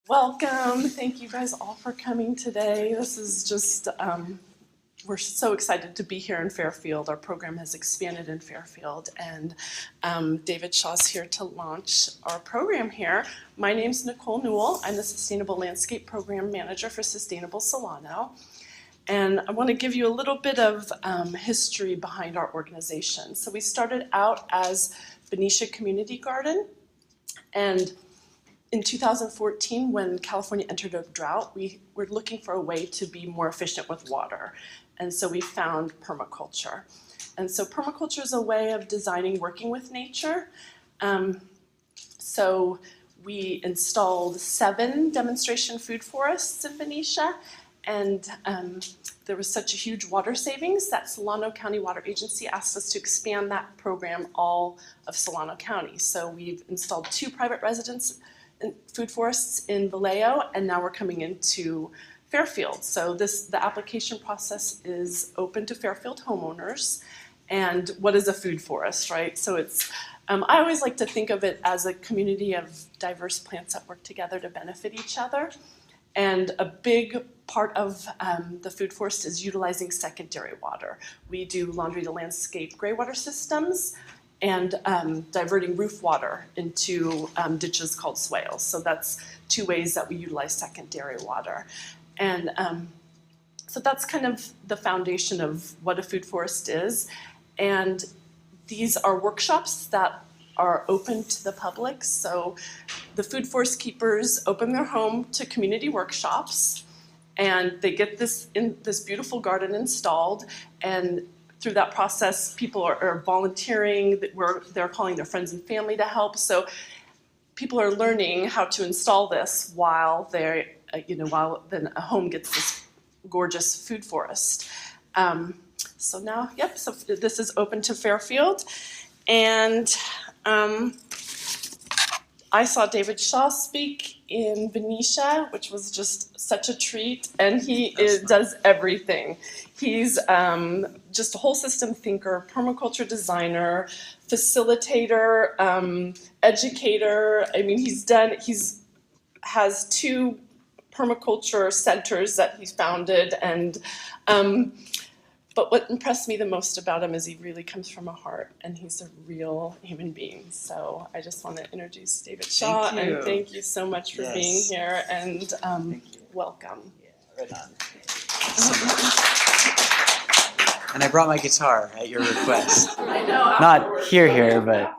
Welcome. Thank you guys all for coming today. This is just, we're so excited to be here in Fairfield. Our program has expanded in Fairfield, and David Shaw's here to launch our program here. My name's Nicole Newell. I'm the Sustainable Landscape Program Manager for Sustainable Solano. And I want to give you a little bit of history behind our organization. So we started out as Benicia Community Garden, and in 2014, when California entered a drought, we were looking for a way to be more efficient with water. And so we found permaculture. And so permaculture is a way of designing working with nature. So we installed 7 demonstration food forests in Benicia, and there was such a huge water savings that Solano County Water Agency asked us to expand that program all of Solano County. So we've installed 2 private residence food forests in Vallejo, and now we're coming into Fairfield. So the application process is open to Fairfield homeowners. And what is a food forest, right? So it's, I always like to think of it as a community of diverse plants that work together to benefit each other. And a big part of the food forest is utilizing secondary water. We do laundry to landscape gray water systems, and diverting roof water into ditches called swales. So that's 2 ways that we utilize secondary water. And so that's kind of the foundation of what a food forest is. And these are workshops that are open to the public. So the food forest keepers open their home to community workshops, and they get this beautiful garden installed, and through that process, people are volunteering. They're calling their friends and family to help. So people are learning how to install this while while then a home gets this gorgeous food forest. So now, so this is open to Fairfield, and I saw David Shaw speak in Benicia, which was just such a treat, and he does everything. He's just a whole system thinker, permaculture designer, facilitator, educator. I mean, has 2 permaculture centers that he's founded, and but what impressed me the most about him is he really comes from a heart, and he's a real human being. So I just want to introduce David Shaw, and thank you so much for being here, and welcome. Yeah, right on. And I brought my guitar at your request. I know. Not here, but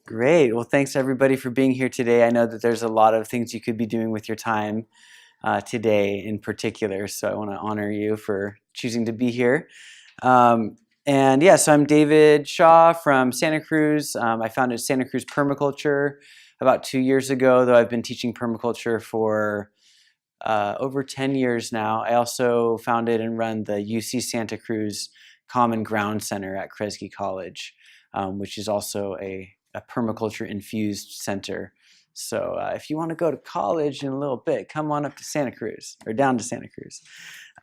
great. Well, thanks everybody for being here today. I know that there's a lot of things you could be doing with your time today in particular, so I want to honor you for choosing to be here. So I'm David Shaw from Santa Cruz. I founded Santa Cruz Permaculture about 2 years ago, though I've been teaching permaculture for over 10 years now. I also founded and run the UC Santa Cruz Common Ground Center at Kresge College, which is also a permaculture-infused center. So if you want to go to college in a little bit, come on up to Santa Cruz, or down to Santa Cruz.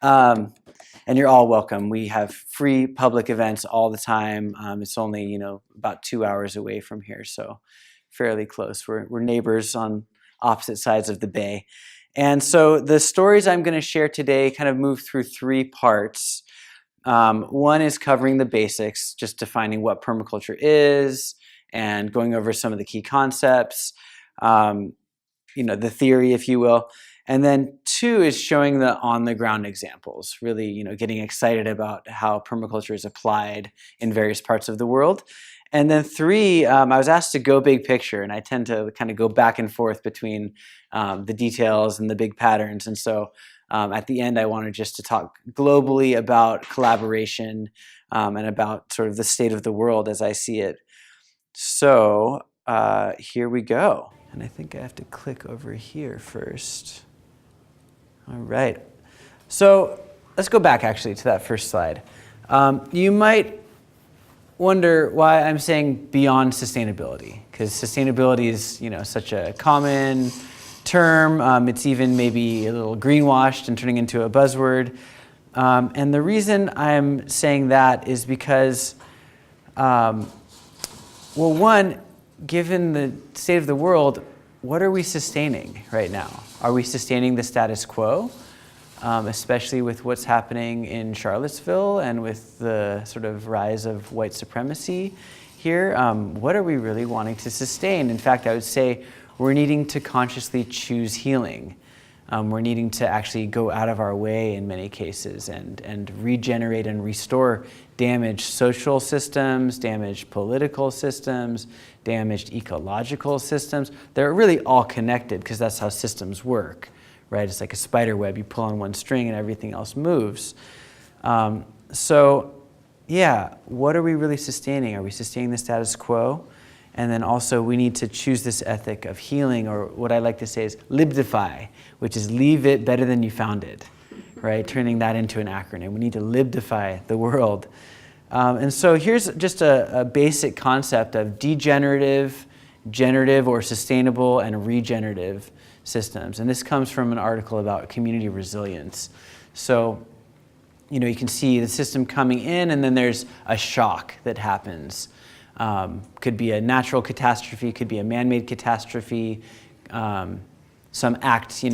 And you're all welcome. We have free public events all the time. It's only, about 2 hours away from here, so fairly close. We're neighbors on opposite sides of the bay. And so the stories I'm going to share today kind of move through 3 parts. One is covering the basics, just defining what permaculture is and going over some of the key concepts, the theory, if you will. And then 2 is showing the on-the-ground examples, really, getting excited about how permaculture is applied in various parts of the world. And then 3, I was asked to go big picture, and I tend to kind of go back and forth between the details and the big patterns. And so at the end, I wanted just to talk globally about collaboration and about sort of the state of the world as I see it. So here we go. And I think I have to click over here first. All right. So let's go back actually to that first slide. You might wonder why I'm saying beyond sustainability, because sustainability is, such a common term. It's even maybe a little greenwashed and turning into a buzzword. And the reason I'm saying that is because, one, given the state of the world, what are we sustaining right now? Are we sustaining the status quo, especially with what's happening in Charlottesville and with the sort of rise of white supremacy here? What are we really wanting to sustain? In fact, I would say we're needing to consciously choose healing. We're needing to actually go out of our way in many cases and regenerate and restore damaged social systems, damaged political systems, damaged ecological systems. They're really all connected because that's how systems work, right? It's like a spider web. You pull on one string and everything else moves. Yeah, what are we really sustaining? Are we sustaining the status quo? And then also we need to choose this ethic of healing, or what I like to say is libdify, which is leave it better than you found it, right? Turning that into an acronym. We need to libdify the world. And so here's just a basic concept of degenerative, generative, or sustainable and regenerative systems. And this comes from an article about community resilience. So, you can see the system coming in, and then there's a shock that happens. Could be a natural catastrophe, could be a man-made catastrophe, some act,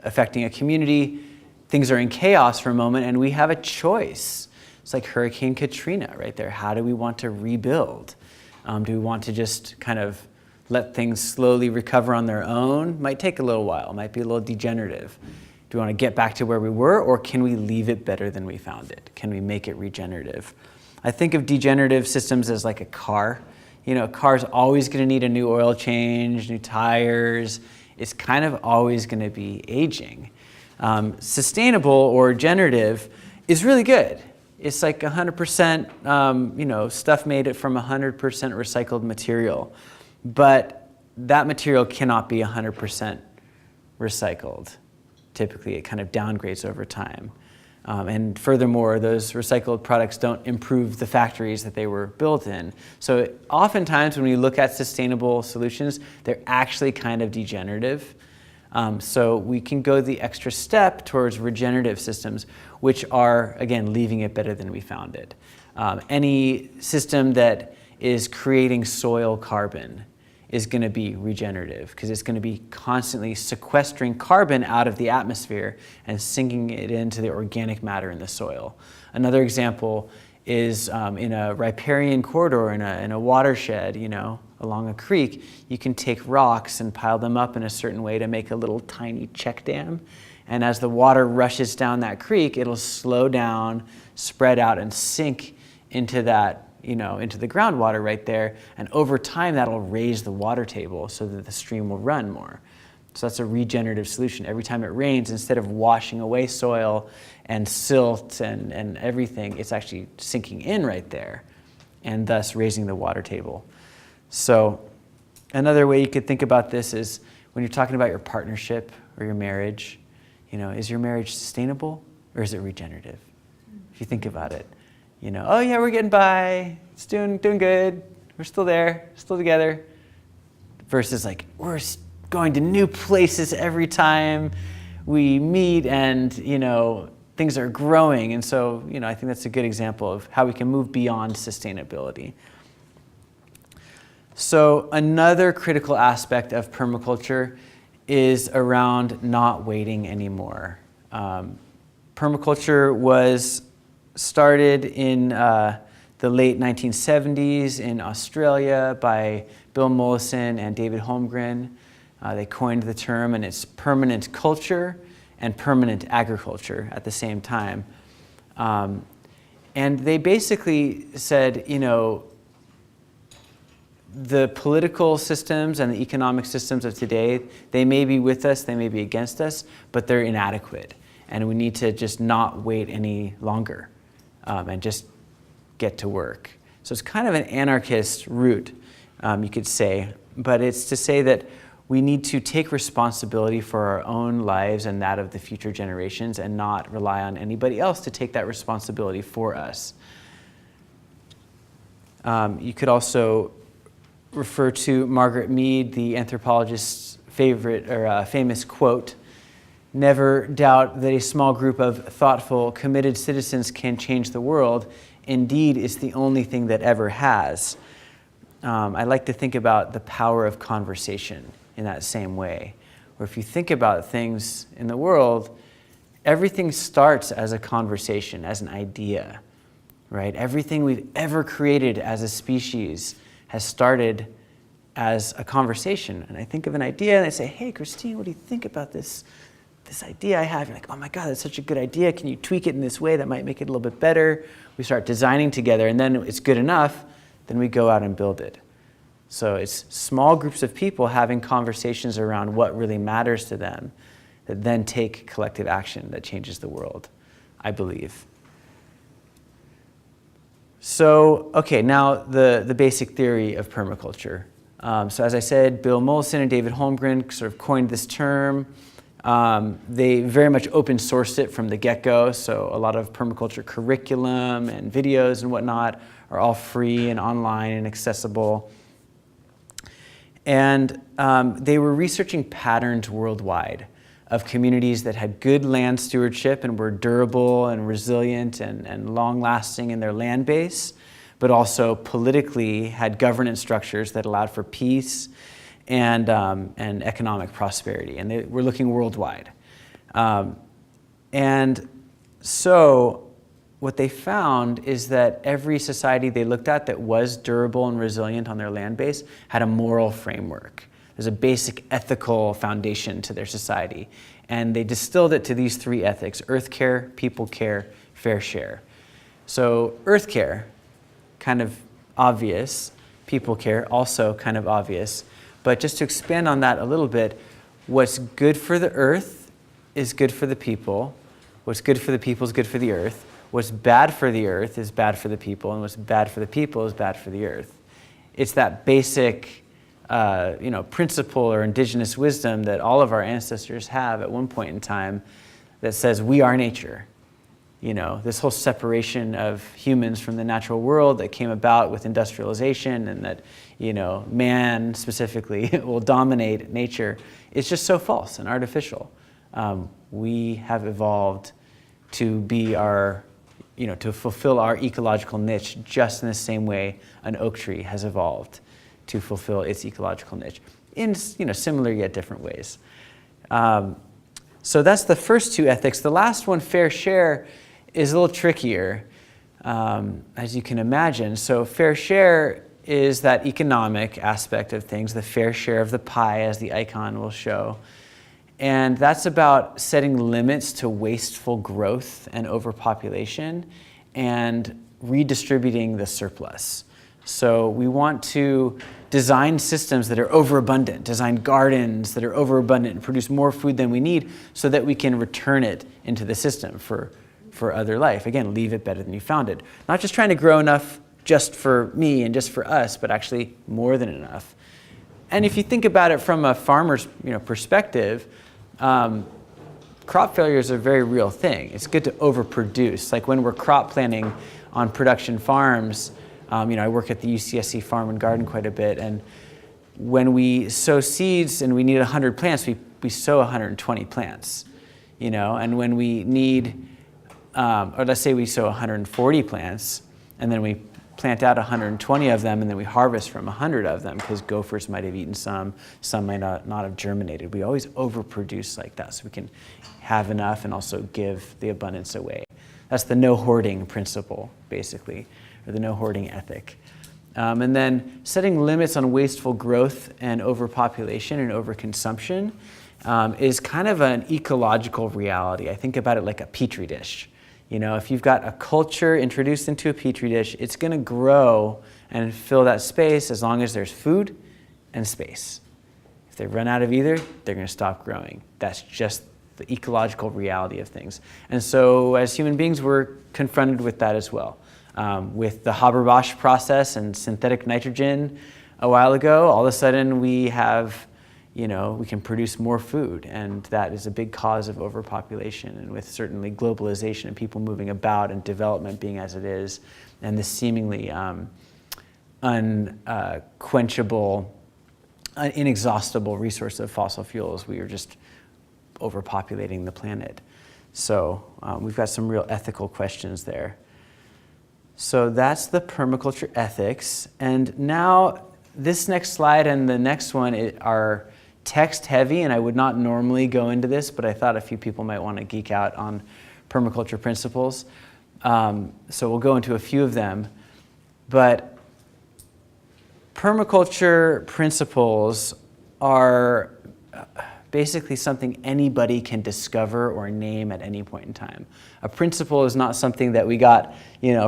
affecting a community. Things are in chaos for a moment, and we have a choice. It's like Hurricane Katrina right there. How do we want to rebuild? Do we want to just kind of let things slowly recover on their own? Might take a little while, might be a little degenerative. Do we want to get back to where we were, or can we leave it better than we found it? Can we make it regenerative? I think of degenerative systems as like a car. A car's always going to need a new oil change, new tires. It's kind of always going to be aging. Sustainable or generative is really good. It's like 100%, stuff made from 100% recycled material. But that material cannot be 100% recycled. Typically, it kind of downgrades over time. And furthermore, those recycled products don't improve the factories that they were built in. So oftentimes when we look at sustainable solutions, they're actually kind of degenerative. So we can go the extra step towards regenerative systems, which are, again, leaving it better than we found it. Any system that is creating soil carbon is going to be regenerative because it's going to be constantly sequestering carbon out of the atmosphere and sinking it into the organic matter in the soil. Another example is in a riparian corridor, in a watershed, along a creek, you can take rocks and pile them up in a certain way to make a little tiny check dam. And as the water rushes down that creek, it'll slow down, spread out, and sink into that into the groundwater right there, and over time that'll raise the water table so that the stream will run more. So that's a regenerative solution. Every time it rains, instead of washing away soil and silt and everything, it's actually sinking in right there and thus raising the water table. So another way you could think about this is when you're talking about your partnership or your marriage, is your marriage sustainable or is it regenerative? If you think about it. Oh yeah, we're getting by, it's doing good, we're still there, still together. Versus like, we're going to new places every time we meet and, things are growing. And so, I think that's a good example of how we can move beyond sustainability. So another critical aspect of permaculture is around not waiting anymore. Permaculture was started in the late 1970s in Australia by Bill Mollison and David Holmgren. They coined the term, and it's permanent culture and permanent agriculture at the same time. And they basically said, the political systems and the economic systems of today, they may be with us, they may be against us, but they're inadequate. And we need to just not wait any longer. And just get to work. So it's kind of an anarchist route, you could say, but it's to say that we need to take responsibility for our own lives and that of the future generations and not rely on anybody else to take that responsibility for us. You could also refer to Margaret Mead, the anthropologist's famous quote, "Never doubt that a small group of thoughtful, committed citizens can change the world. Indeed, it's the only thing that ever has." I like to think about the power of conversation in that same way. Or if you think about things in the world, everything starts as a conversation, as an idea, right? Everything we've ever created as a species has started as a conversation. And I think of an idea and I say, hey, Christine, what do you think about this idea I have? You're like, oh my God, that's such a good idea. Can you tweak it in this way that might make it a little bit better? We start designing together, and then it's good enough, then we go out and build it. So it's small groups of people having conversations around what really matters to them that then take collective action that changes the world, I believe. So, okay, now the basic theory of permaculture. So as I said, Bill Mollison and David Holmgren sort of coined this term. They very much open sourced it from the get-go, so a lot of permaculture curriculum and videos and whatnot are all free and online and accessible. And they were researching patterns worldwide of communities that had good land stewardship and were durable and resilient and long-lasting in their land base, but also politically had governance structures that allowed for peace and economic prosperity. And they were looking worldwide. And so what they found is that every society they looked at that was durable and resilient on their land base had a moral framework. There's a basic ethical foundation to their society. And they distilled it to these three ethics: earth care, people care, fair share. So earth care, kind of obvious. People care, also kind of obvious. But just to expand on that a little bit, what's good for the earth is good for the people. What's good for the people is good for the earth. What's bad for the earth is bad for the people, and what's bad for the people is bad for the earth. It's that basic principle or indigenous wisdom that all of our ancestors have at one point in time that says we are nature. This whole separation of humans from the natural world that came about with industrialization and that, man specifically will dominate nature, it's just so false and artificial. We have evolved to be to fulfill our ecological niche just in the same way an oak tree has evolved to fulfill its ecological niche in, similar yet different ways. So that's the first two ethics. The last one, fair share, is a little trickier, as you can imagine. So fair share is that economic aspect of things, the fair share of the pie, as the icon will show. And that's about setting limits to wasteful growth and overpopulation and redistributing the surplus. So we want to design systems that are overabundant, design gardens that are overabundant and produce more food than we need so that we can return it into the system for other life. Again, leave it better than you found it. Not just trying to grow enough just for me and just for us, but actually more than enough. And if you think about it from a farmer's perspective, crop failure is a very real thing. It's good to overproduce. Like when we're crop planting on production farms, I work at the UCSC Farm and Garden quite a bit, and when we sow seeds and we need 100 plants, we sow 120 plants, and when we need, or let's say we sow 140 plants, and then we plant out 120 of them, and then we harvest from 100 of them because gophers might have eaten some might not have germinated. We always overproduce like that so we can have enough and also give the abundance away. That's the no hoarding principle, basically, or the no hoarding ethic. And then setting limits on wasteful growth and overpopulation and overconsumption is kind of an ecological reality. I think about it like a petri dish. If you've got a culture introduced into a petri dish, it's going to grow and fill that space as long as there's food and space. If they run out of either, they're going to stop growing. That's just the ecological reality of things. And so as human beings, we're confronted with that as well. With the Haber-Bosch process and synthetic nitrogen a while ago, all of a sudden we have, we can produce more food, and that is a big cause of overpopulation. And with certainly globalization and people moving about and development being as it is, and this seemingly unquenchable, inexhaustible resource of fossil fuels, we are just overpopulating the planet. So we've got some real ethical questions there. So that's the permaculture ethics. And now this next slide and the next one are text heavy, and I would not normally go into this, but I thought a few people might want to geek out on permaculture principles. So we'll go into a few of them. But permaculture principles are basically something anybody can discover or name at any point in time. A principle is not something that we got,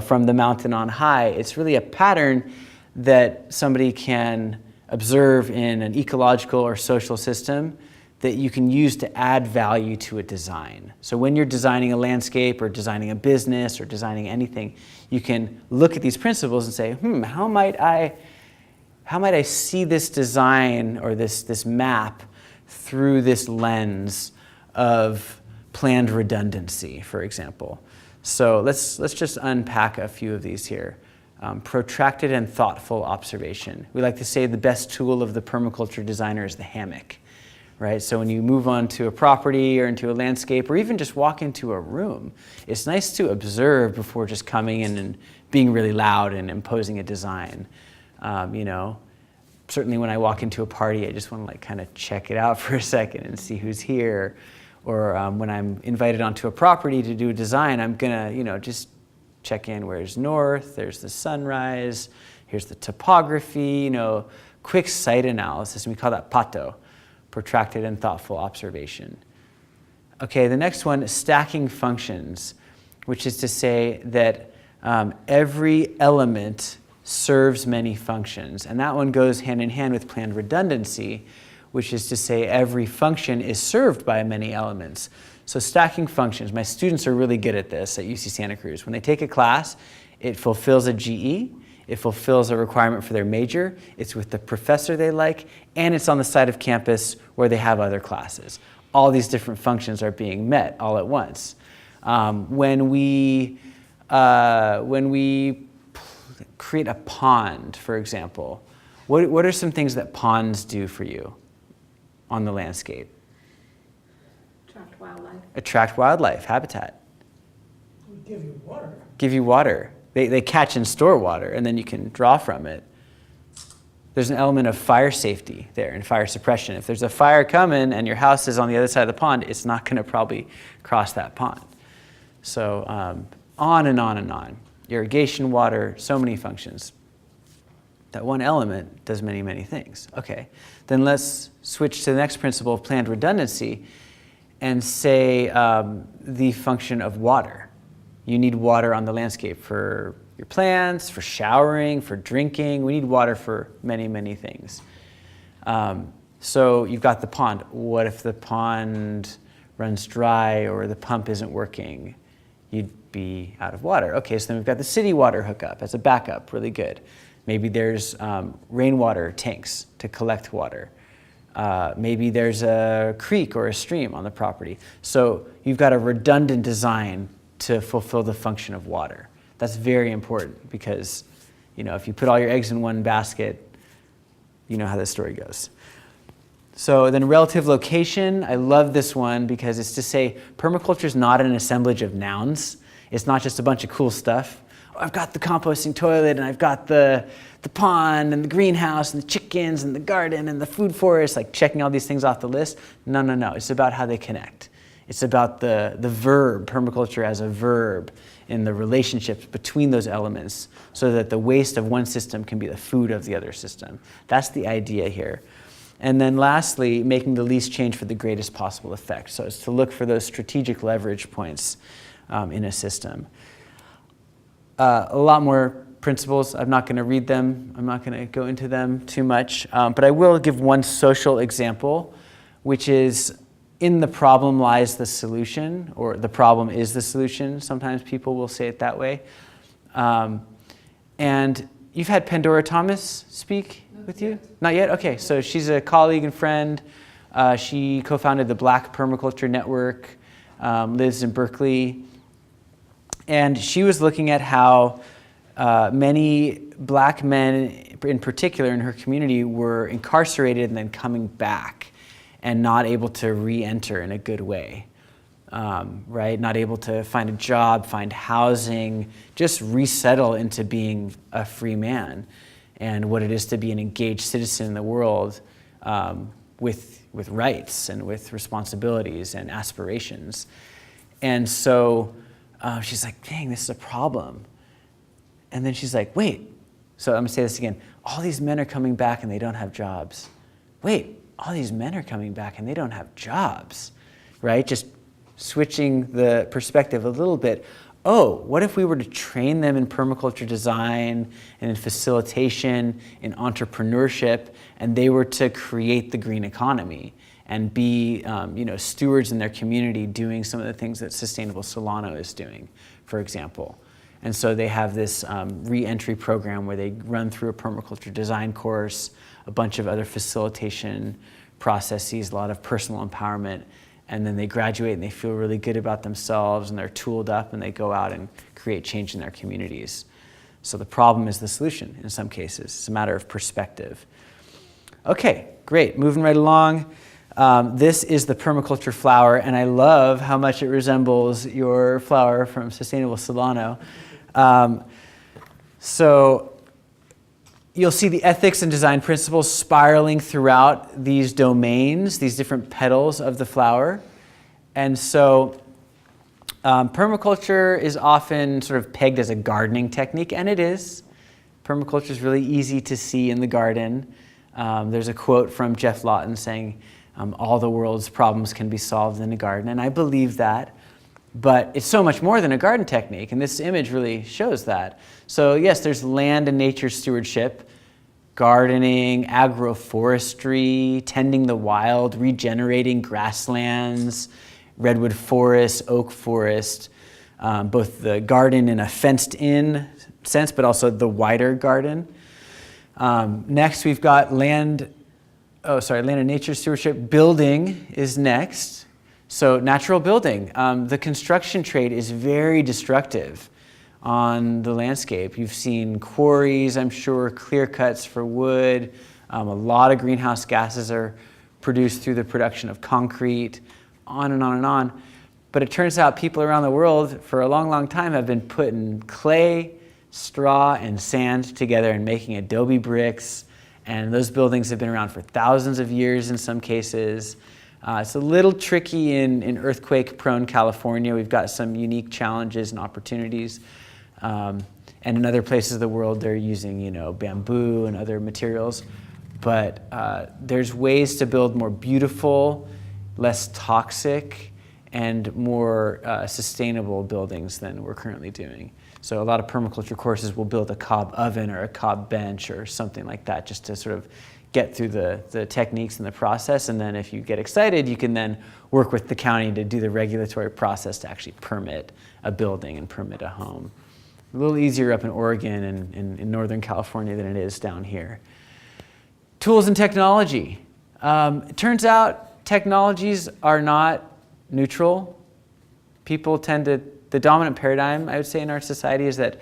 from the mountain on high. It's really a pattern that somebody can observe in an ecological or social system that you can use to add value to a design. So when you're designing a landscape or designing a business or designing anything, you can look at these principles and say, how might I see this design or this map through this lens of planned redundancy, for example. So let's just unpack a few of these here. Protracted and thoughtful observation. We like to say the best tool of the permaculture designer is the hammock, right? So when you move on to a property or into a landscape or even just walk into a room, it's nice to observe before just coming in and being really loud and imposing a design. Certainly when I walk into a party, I just want to kind of check it out for a second and see who's here. Or when I'm invited onto a property to do a design, I'm gonna, just check in. Where's north? There's the sunrise. Here's the topography. Quick site analysis. And we call that pato, protracted and thoughtful observation. Okay, the next one, stacking functions, which is to say that every element serves many functions. And that one goes hand in hand with planned redundancy, which is to say every function is served by many elements. So stacking functions, my students are really good at this at UC Santa Cruz. When they take a class, it fulfills a GE, it fulfills a requirement for their major, it's with the professor they like, and it's on the side of campus where they have other classes. All these different functions are being met all at once. When we create a pond, for example, what are some things that ponds do for you on the landscape? Attract wildlife, habitat. Give you water. Give you water. They catch and store water, and then you can draw from it. There's an element of fire safety there and fire suppression. If there's a fire coming and your house is on the other side of the pond, it's not going to probably cross that pond. So on and on and on. Irrigation, water, so many functions. That one element does many, many things. Okay, then let's switch to the next principle of planned redundancy and say the function of water. You need water on the landscape for your plants, for showering, for drinking. We need water for many, many things. So you've got the pond. What if the pond runs dry or the pump isn't working? You'd be out of water. Okay, so then we've got the city water hookup as a backup, really good. Maybe there's rainwater tanks to collect water. Maybe there's a creek or a stream on the property. So you've got a redundant design to fulfill the function of water. That's very important because, if you put all your eggs in one basket, you know how the story goes. So then relative location, I love this one because it's to say permaculture is not an assemblage of nouns. It's not just a bunch of cool stuff. I've got the composting toilet and I've got the pond and the greenhouse and the chickens and the garden and the food forest, like checking all these things off the list. No. It's about how they connect. It's about the verb, permaculture as a verb in the relationships between those elements so that the waste of one system can be the food of the other system. That's the idea here. And then lastly, making the least change for the greatest possible effect. So it's to look for those strategic leverage points in a system. A lot more principles. I'm not going to read them. I'm not going to go into them too much. But I will give one social example, which is in the problem lies the solution, or the problem is the solution. Sometimes people will say it that way. And you've had Pandora Thomas speak with you? Not yet? Okay, so she's a colleague and friend. She co-founded the Black Permaculture Network, lives in Berkeley. And she was looking at how many black men, in particular in her community, were incarcerated and then coming back and not able to re-enter in a good way, right? Not able to find a job, find housing, just resettle into being a free man and what it is to be an engaged citizen in the world with rights and with responsibilities and aspirations. And so she's like, dang, this is a problem. And then she's like, wait, so I'm gonna say this again. All these men are coming back and they don't have jobs. Wait, all these men are coming back and they don't have jobs, right? Just switching the perspective a little bit. Oh, what if we were to train them in permaculture design and in facilitation, in entrepreneurship, and they were to create the green economy and be stewards in their community doing some of the things that Sustainable Solano is doing, for example. And so they have this re-entry program where they run through a permaculture design course, a bunch of other facilitation processes, a lot of personal empowerment, and then they graduate and they feel really good about themselves and they're tooled up and they go out and create change in their communities. So the problem is the solution in some cases. It's a matter of perspective. Okay, great, moving right along. This is the Permaculture Flower, and I love how much it resembles your flower from Sustainable Solano. So you'll see the ethics and design principles spiraling throughout these domains, these different petals of the flower. And so permaculture is often sort of pegged as a gardening technique, and it is. Permaculture is really easy to see in the garden. There's a quote from Jeff Lawton saying, all the world's problems can be solved in a garden, and I believe that. But it's so much more than a garden technique, and this image really shows that. So yes, there's land and nature stewardship, gardening, agroforestry, tending the wild, regenerating grasslands, redwood forest, oak forest, both the garden in a fenced-in sense, but also the wider garden. Next, we've got land and nature stewardship. Building is next. So natural building. The construction trade is very destructive on the landscape. You've seen quarries, I'm sure, clear cuts for wood. A lot of greenhouse gases are produced through the production of concrete, on and on and on. But it turns out people around the world for a long, long time have been putting clay, straw, and sand together and making adobe bricks. And those buildings have been around for thousands of years in some cases. It's a little tricky in earthquake-prone California. We've got some unique challenges and opportunities. And in other places of the world, they're using, bamboo and other materials. But there's ways to build more beautiful, less toxic, and more sustainable buildings than we're currently doing. So a lot of permaculture courses will build a cob oven or a cob bench or something like that just to sort of get through the techniques and the process. And then if you get excited, you can then work with the county to do the regulatory process to actually permit a building and permit a home. A little easier up in Oregon and in Northern California than it is down here. Tools and technology. It turns out technologies are not neutral. People tend to, the dominant paradigm, I would say, in our society is that,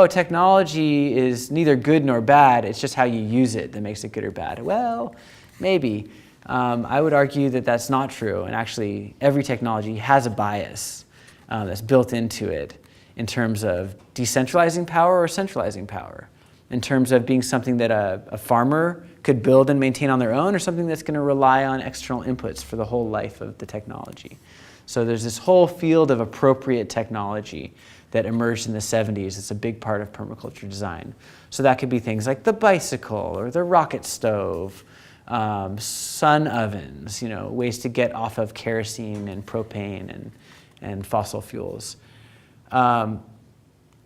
technology is neither good nor bad, it's just how you use it that makes it good or bad. Well, maybe. I would argue that that's not true, and actually every technology has a bias that's built into it in terms of decentralizing power or centralizing power, in terms of being something that a farmer could build and maintain on their own, or something that's going to rely on external inputs for the whole life of the technology. So there's this whole field of appropriate technology that emerged in the 70s. It's a big part of permaculture design. So that could be things like the bicycle or the rocket stove, sun ovens, ways to get off of kerosene and propane and fossil fuels.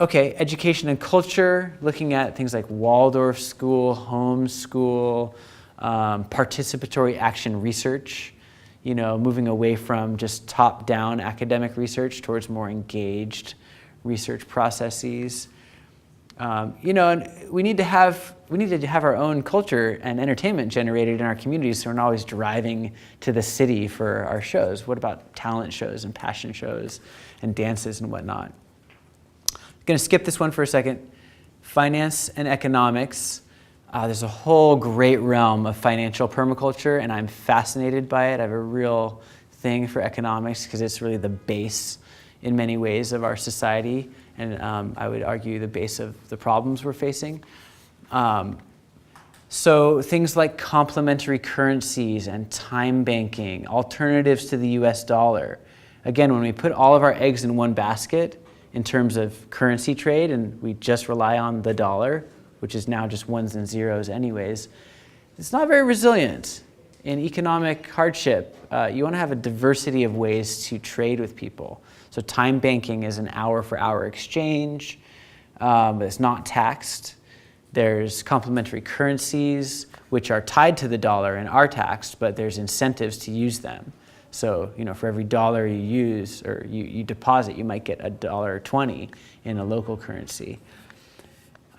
Education and culture, looking at things like Waldorf school, home school, participatory action research, moving away from just top-down academic research towards more engaged research processes. And we need to have our own culture and entertainment generated in our communities, so we're not always driving to the city for our shows. What about talent shows and passion shows and dances and whatnot? I'm going to skip this one for a second. Finance and economics. There's a whole great realm of financial permaculture, and I'm fascinated by it. I have a real thing for economics because it's really the base in many ways of our society, and I would argue the base of the problems we're facing. So things like complementary currencies and time banking, alternatives to the US dollar. Again, when we put all of our eggs in one basket in terms of currency trade and we just rely on the dollar, which is now just ones and zeros anyways, it's not very resilient. In economic hardship, you want to have a diversity of ways to trade with people. So time banking is an hour-for-hour exchange, but it's not taxed. There's complementary currencies, which are tied to the dollar and are taxed, but there's incentives to use them. So, for every dollar you use or you deposit, you might get $1.20 in a local currency.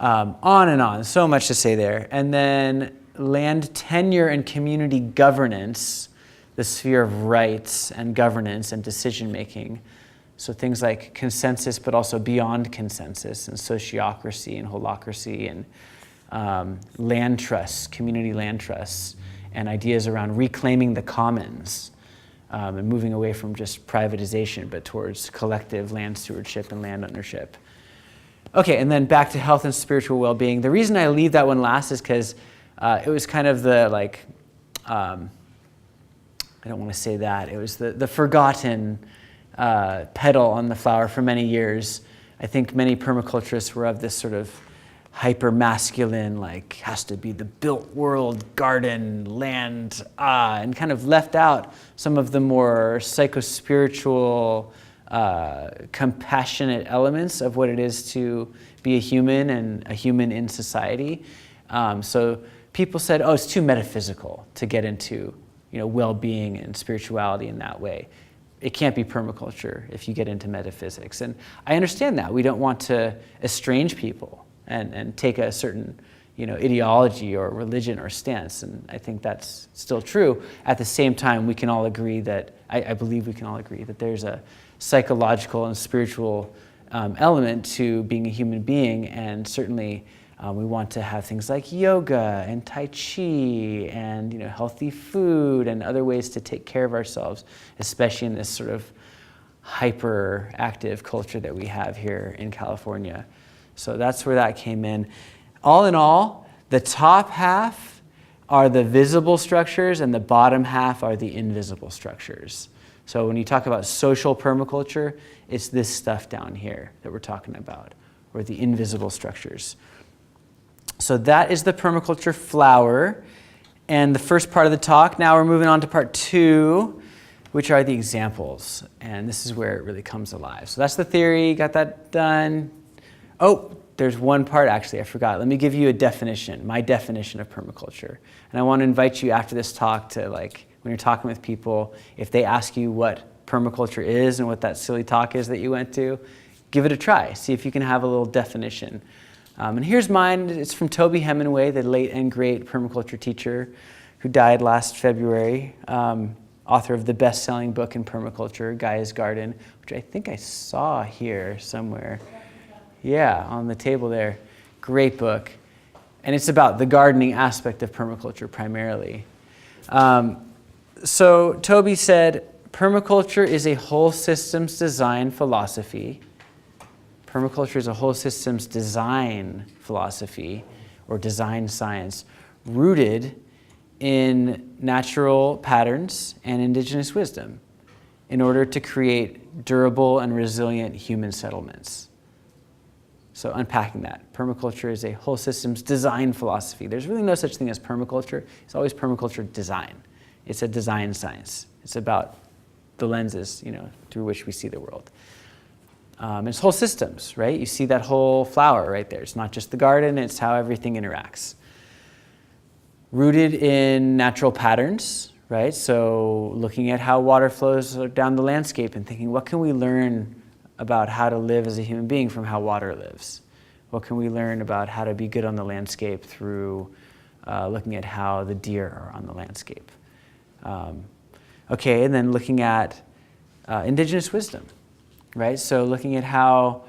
On and on, so much to say there. And then land tenure and community governance, the sphere of rights and governance and decision making. So things like consensus, but also beyond consensus, and sociocracy and holacracy, and land trusts, community land trusts, and ideas around reclaiming the commons, and moving away from just privatization, but towards collective land stewardship and land ownership. Okay, and then back to health and spiritual well-being. The reason I leave that one last is because it was kind of the, I don't want to say that, it was the forgotten petal on the flower for many years. I think many permaculturists were of this sort of hyper-masculine, has to be the built world, garden, land, and kind of left out some of the more psycho-spiritual, compassionate elements of what it is to be a human and a human in society. So people said, oh, it's too metaphysical to get into well-being and spirituality in that way. It can't be permaculture if you get into metaphysics. And I understand that. We don't want to estrange people and take a certain ideology or religion or stance. And I think that's still true. At the same time, we can all agree that, I believe we can all agree that there's a psychological and spiritual element to being a human being. And certainly we want to have things like yoga and tai chi and healthy food and other ways to take care of ourselves, especially in this sort of hyperactive culture that we have here in California. So that's where that came in. All in all, the top half are the visible structures and the bottom half are the invisible structures. So when you talk about social permaculture, it's this stuff down here that we're talking about, or the invisible structures. So that is the Permaculture Flower and the first part of the talk. Now we're moving on to part 2, which are the examples. And this is where it really comes alive. So that's the theory, got that done. Oh, there's one part actually, I forgot. Let me give you a definition, my definition of permaculture. And I want to invite you after this talk to, when you're talking with people, if they ask you what permaculture is and what that silly talk is that you went to, give it a try. See if you can have a little definition. And here's mine. It's from Toby Hemingway, the late and great permaculture teacher who died last February, author of the best-selling book in permaculture, Gaia's Garden, which I think I saw here somewhere. Yeah, on the table there. Great book. And it's about the gardening aspect of permaculture primarily. So Toby said, permaculture is a whole systems design philosophy. Permaculture is a whole systems design philosophy or design science rooted in natural patterns and indigenous wisdom in order to create durable and resilient human settlements. So unpacking that, permaculture is a whole systems design philosophy. There's really no such thing as permaculture. It's always permaculture design. It's a design science. It's about the lenses, through which we see the world. It's whole systems, right? You see that whole flower right there. It's not just the garden, it's how everything interacts. Rooted in natural patterns, right? So looking at how water flows down the landscape and thinking, what can we learn about how to live as a human being from how water lives? What can we learn about how to be good on the landscape through looking at how the deer are on the landscape? Okay, and then looking at indigenous wisdom. Right, so looking at how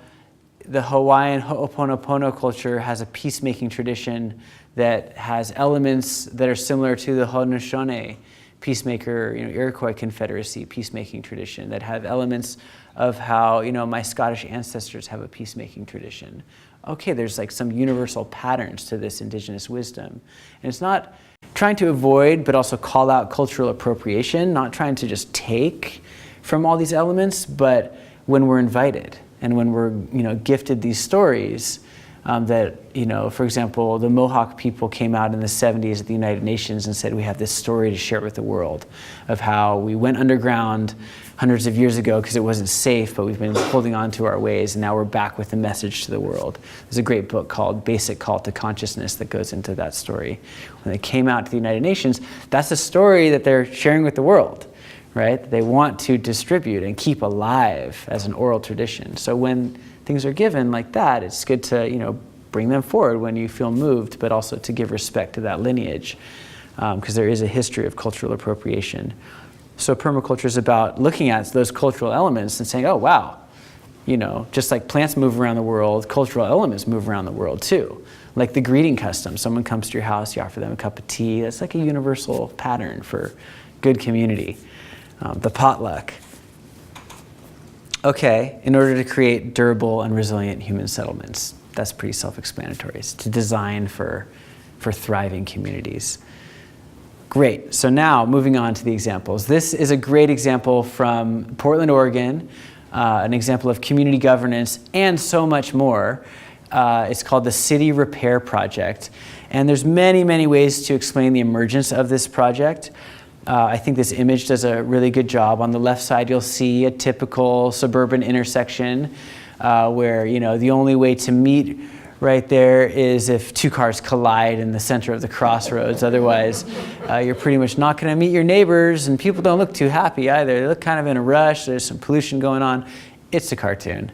the Hawaiian Ho'oponopono culture has a peacemaking tradition that has elements that are similar to the Haudenosaunee peacemaker, Iroquois Confederacy peacemaking tradition, that have elements of how, my Scottish ancestors have a peacemaking tradition, okay, there's like some universal patterns to this indigenous wisdom. And it's not trying to avoid, but also call out cultural appropriation, not trying to just take from all these elements, but when we're invited and when we're, gifted these stories that, for example, the Mohawk people came out in the 70s at the United Nations and said, we have this story to share with the world of how we went underground hundreds of years ago because it wasn't safe, but we've been holding on to our ways, and now we're back with a message to the world. There's a great book called Basic Call to Consciousness that goes into that story. When they came out to the United Nations, that's a story that they're sharing with the world, right? They want to distribute and keep alive as an oral tradition. So when things are given like that, it's good to, bring them forward when you feel moved, but also to give respect to that lineage, because there is a history of cultural appropriation. So permaculture is about looking at those cultural elements and saying, oh, wow, just like plants move around the world, cultural elements move around the world too. Like the greeting custom. Someone comes to your house, you offer them a cup of tea. That's like a universal pattern for good community. The potluck. Okay, in order to create durable and resilient human settlements. That's pretty self-explanatory. It's to design for thriving communities. Great. So now moving on to the examples. This is a great example from Portland, Oregon, an example of community governance and so much more. It's called the City Repair Project. And there's many, many ways to explain the emergence of this project. I think this image does a really good job. On the left side, you'll see a typical suburban intersection where, the only way to meet right there is if two cars collide in the center of the crossroads. Otherwise, you're pretty much not going to meet your neighbors, and people don't look too happy either. They look kind of in a rush. There's some pollution going on. It's a cartoon.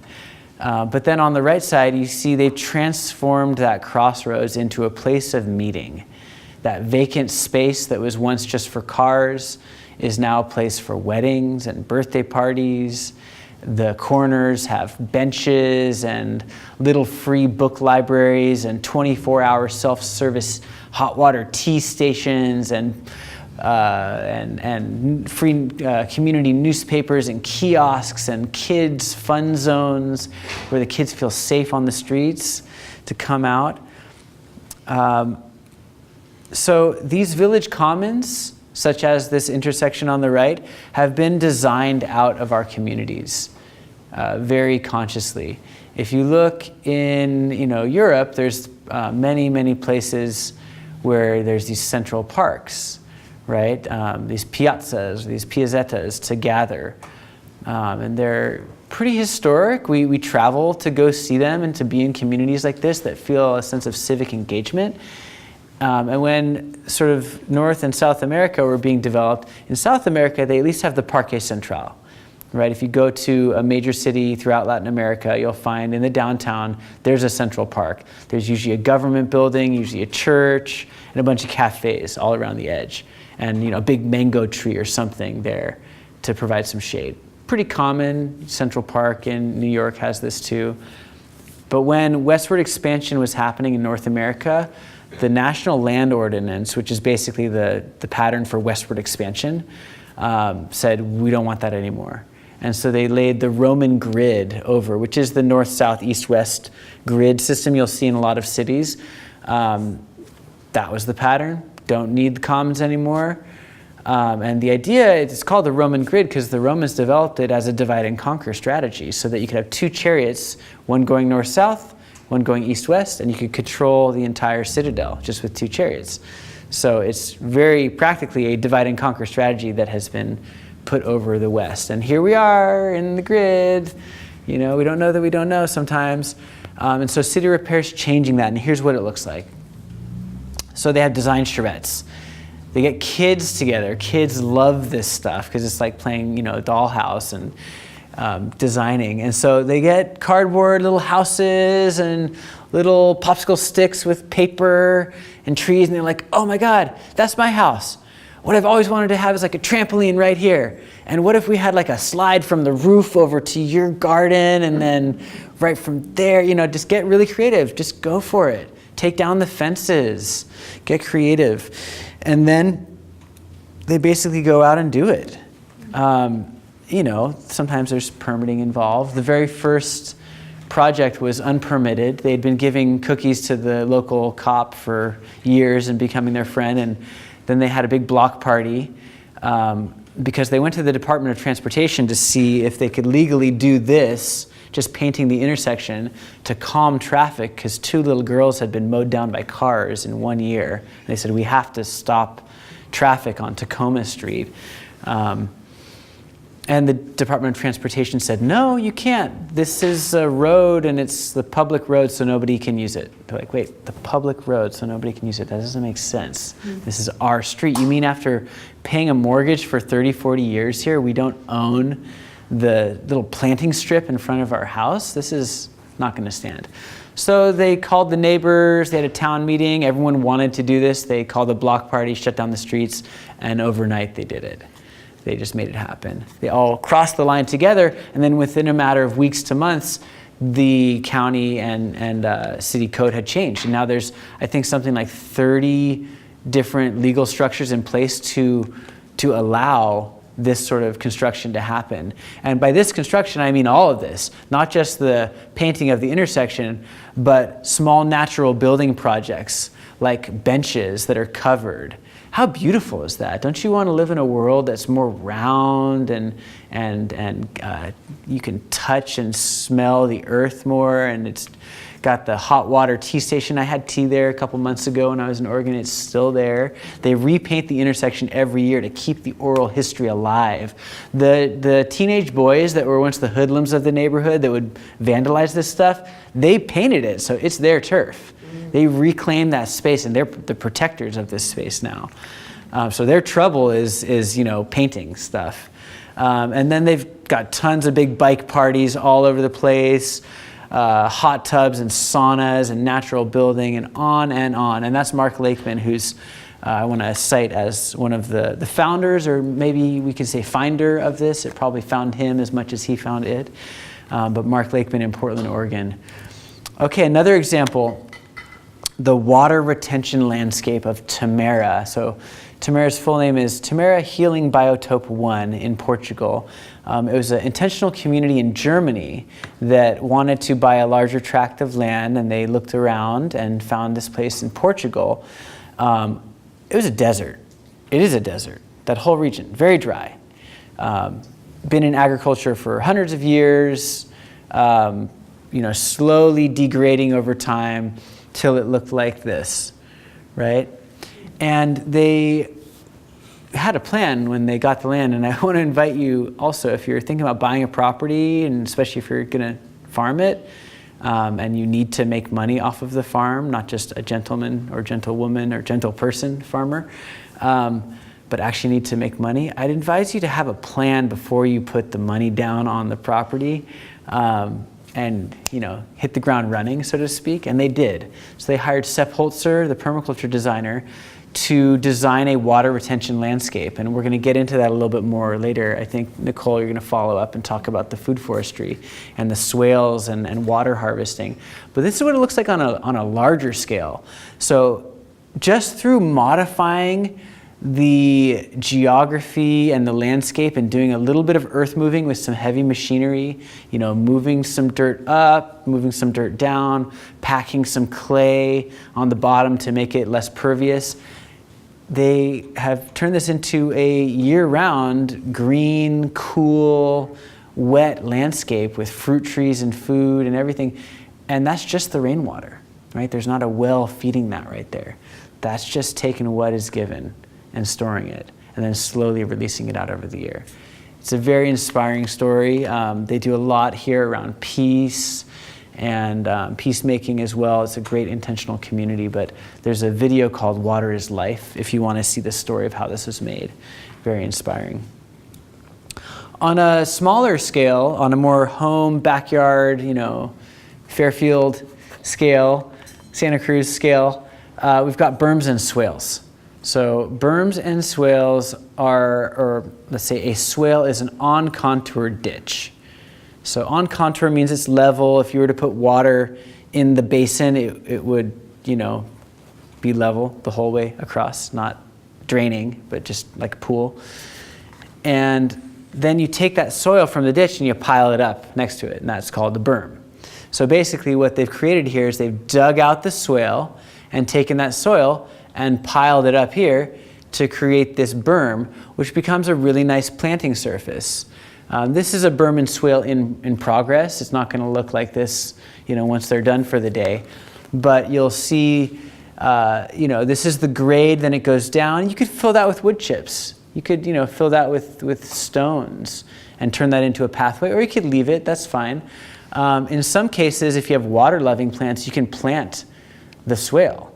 But then on the right side, you see they've transformed that crossroads into a place of meeting. That vacant space that was once just for cars is now a place for weddings and birthday parties. The corners have benches and little free book libraries and 24-hour self-service hot water tea stations and free community newspapers and kiosks and kids' fun zones where the kids feel safe on the streets to come out. So these village commons, such as this intersection on the right, have been designed out of our communities very consciously. If you look in Europe, there's many, many places where there's these central parks, right? These piazzas, these piazzettas to gather. And they're pretty historic. We travel to go see them and to be in communities like this that feel a sense of civic engagement. And when sort of North and South America were being developed, in South America, they at least have the Parque Central, right? If you go to a major city throughout Latin America, you'll find in the downtown, there's a central park. There's usually a government building, usually a church, and a bunch of cafes all around the edge. And a big mango tree or something there to provide some shade. Pretty common. Central Park in New York has this too. But when westward expansion was happening in North America, the National Land Ordinance, which is basically the pattern for westward expansion, said we don't want that anymore. And so they laid the Roman grid over, which is the north, south, east, west grid system you'll see in a lot of cities. That was the pattern. Don't need the commons anymore. And the idea, it's called the Roman grid because the Romans developed it as a divide and conquer strategy so that you could have two chariots, one going north-south, one going east-west, and you could control the entire citadel just with two chariots. So it's very practically a divide and conquer strategy that has been put over the West. And here we are in the grid. We don't know that we don't know sometimes. And so City Repair's changing that, and here's what it looks like. So they have design charrettes. They get kids together. Kids love this stuff because it's like playing, dollhouse and designing. And so they get cardboard little houses and little popsicle sticks with paper and trees, and they're like, oh my God, that's my house. What I've always wanted to have is like a trampoline right here. And what if we had like a slide from the roof over to your garden and then right from there, just get really creative. Just go for it. Take down the fences. Get creative. And then they basically go out and do it. Sometimes there's permitting involved. The very first project was unpermitted. They'd been giving cookies to the local cop for years and becoming their friend, and then they had a big block party because they went to the Department of Transportation to see if they could legally do this, just painting the intersection to calm traffic, because 2 little girls had been mowed down by cars in 1 year. And they said, we have to stop traffic on Tacoma Street. And the Department of Transportation said, no, you can't. This is a road, and it's the public road, so nobody can use it. They're like, wait, the public road, so nobody can use it? That doesn't make sense. This is our street. You mean after paying a mortgage for 30, 40 years here, we don't own the little planting strip in front of our house? This is not going to stand. So they called the neighbors, they had a town meeting, everyone wanted to do this. They called a block party, shut down the streets, and overnight they did it. They just made it happen. They all crossed the line together, and then within a matter of weeks to months, the county and city code had changed. And now there's, I think, something like 30 different legal structures in place to allow this sort of construction to happen. And by this construction, I mean all of this, not just the painting of the intersection, but small natural building projects like benches that are covered. How beautiful is that? Don't you want to live in a world that's more round and you can touch and smell the earth more, and it's got the hot water tea station. I had tea there a couple months ago when I was in Oregon. It's still there. They repaint the intersection every year to keep the oral history alive. The teenage boys that were once the hoodlums of the neighborhood that would vandalize this stuff, they painted it, so it's their turf. They reclaim that space, and they're the protectors of this space now. So their trouble is painting stuff. And then they've got tons of big bike parties all over the place, hot tubs and saunas and natural building and on. And that's Mark Lakeman, who's I want to cite as one of the founders, or maybe we could say finder of this. It probably found him as much as he found it. But Mark Lakeman in Portland, Oregon. Okay, another example. The water retention landscape of Tamara. So Tamara's full name is Tamara Healing Biotope 1 in Portugal. It was an intentional community in Germany that wanted to buy a larger tract of land, and they looked around and found this place in Portugal. It was a desert. It is a desert. That whole region, very dry. Been in agriculture for hundreds of years, slowly degrading over time, till it looked like this, right? And they had a plan when they got the land, and I want to invite you also, if you're thinking about buying a property, and especially if you're going to farm it, and you need to make money off of the farm, not just a gentleman or gentlewoman or gentle person farmer, but actually need to make money, I'd advise you to have a plan before you put the money down on the property. And hit the ground running, so to speak, and they did. So they hired Sepp Holzer, the permaculture designer, to design a water retention landscape, and we're going to get into that a little bit more later. I think, Nicole, you're going to follow up and talk about the food forestry and the swales and water harvesting. But this is what it looks like on a larger scale. So just through modifying the geography and the landscape and doing a little bit of earth moving with some heavy machinery, moving some dirt up, moving some dirt down, packing some clay on the bottom to make it less pervious. They have turned this into a year-round, green, cool, wet landscape with fruit trees and food and everything. And that's just the rainwater, right? There's not a well feeding that right there. That's just taking what is given and storing it, and then slowly releasing it out over the year. It's a very inspiring story. They do a lot here around peace and peacemaking as well. It's a great intentional community, but there's a video called Water is Life if you want to see the story of how this was made. Very inspiring. On a smaller scale, on a more home, backyard, Fairfield scale, Santa Cruz scale, we've got berms and swales. So berms and swales or let's say a swale is an on-contour ditch. So on-contour means it's level. If you were to put water in the basin, it would, be level the whole way across, not draining, but just like a pool. And then you take that soil from the ditch and you pile it up next to it, and that's called the berm. So basically what they've created here is they've dug out the swale and taken that soil and piled it up here to create this berm, which becomes a really nice planting surface. This is a berm and swale in progress. It's not going to look like this, once they're done for the day. But you'll see, this is the grade, then it goes down. You could fill that with wood chips. You could, fill that with stones and turn that into a pathway, or you could leave it, that's fine. In some cases, if you have water-loving plants, you can plant the swale.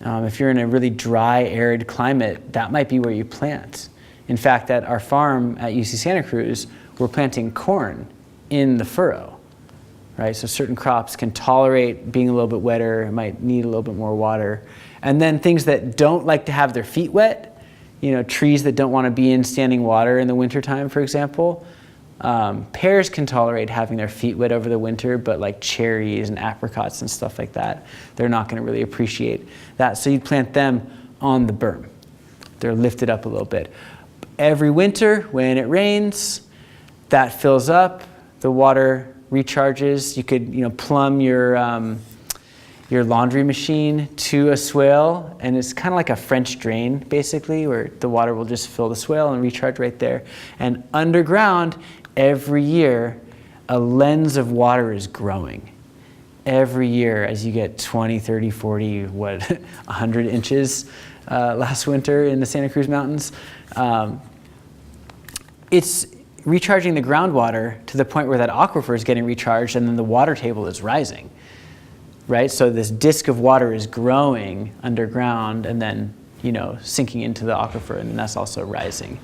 If you're in a really dry, arid climate, that might be where you plant. In fact, at our farm at UC Santa Cruz, we're planting corn in the furrow, right? So certain crops can tolerate being a little bit wetter, might need a little bit more water. And then things that don't like to have their feet wet, trees that don't want to be in standing water in the wintertime, for example. Pears can tolerate having their feet wet over the winter, but like cherries and apricots and stuff like that, they're not going to really appreciate that. So you plant them on the berm. They're lifted up a little bit. Every winter, when it rains, that fills up, the water recharges. You could, plumb your laundry machine to a swale, and it's kind of like a French drain, basically, where the water will just fill the swale and recharge right there. And underground, every year, a lens of water is growing. Every year, as you get 20, 30, 40, 100 inches last winter in the Santa Cruz Mountains, it's recharging the groundwater to the point where that aquifer is getting recharged, and then the water table is rising. Right, so this disk of water is growing underground and then, sinking into the aquifer, and that's also rising.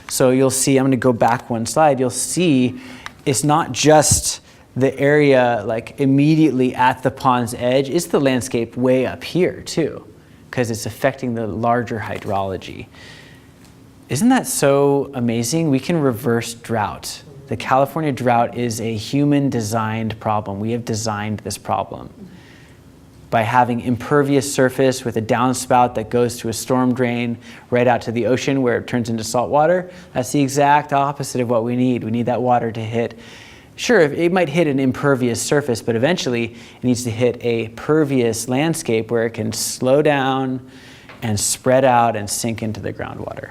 So you'll see, I'm going to go back one slide, you'll see it's not just the area like immediately at the pond's edge, it's the landscape way up here too, because it's affecting the larger hydrology. Isn't that so amazing? We can reverse drought. The California drought is a human-designed problem. We have designed this problem by having impervious surface with a downspout that goes to a storm drain right out to the ocean where it turns into salt water. That's the exact opposite of what we need. We need that water to hit, sure, it might hit an impervious surface, but eventually it needs to hit a pervious landscape where it can slow down and spread out and sink into the groundwater.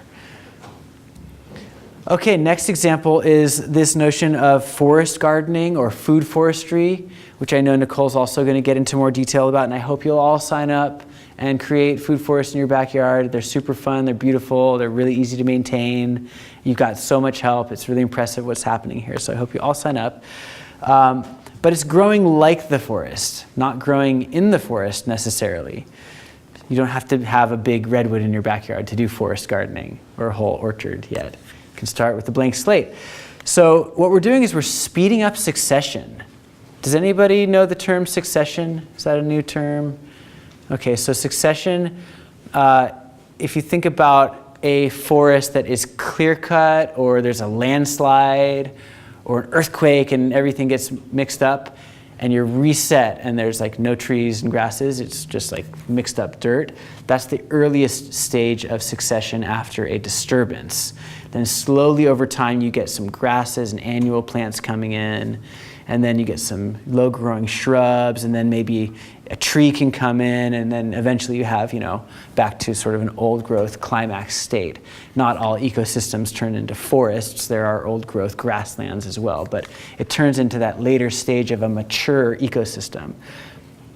Okay, next example is this notion of forest gardening or food forestry, which I know Nicole's also going to get into more detail about, and I hope you'll all sign up and create food forests in your backyard. They're super fun, they're beautiful, they're really easy to maintain. You've got so much help. It's really impressive what's happening here, so I hope you all sign up. But it's growing like the forest, not growing in the forest necessarily. You don't have to have a big redwood in your backyard to do forest gardening or a whole orchard yet. You can start with a blank slate. So what we're doing is we're speeding up succession. Does anybody know the term succession? Is that a new term? Okay, so succession, if you think about a forest that is clear-cut, or there's a landslide or an earthquake and everything gets mixed up, and you're reset and there's like no trees and grasses, it's just like mixed up dirt. That's the earliest stage of succession after a disturbance. Then slowly over time you get some grasses and annual plants coming in, and then you get some low-growing shrubs, and then maybe a tree can come in, and then eventually you have, back to sort of an old-growth climax state. Not all ecosystems turn into forests. There are old-growth grasslands as well, but it turns into that later stage of a mature ecosystem.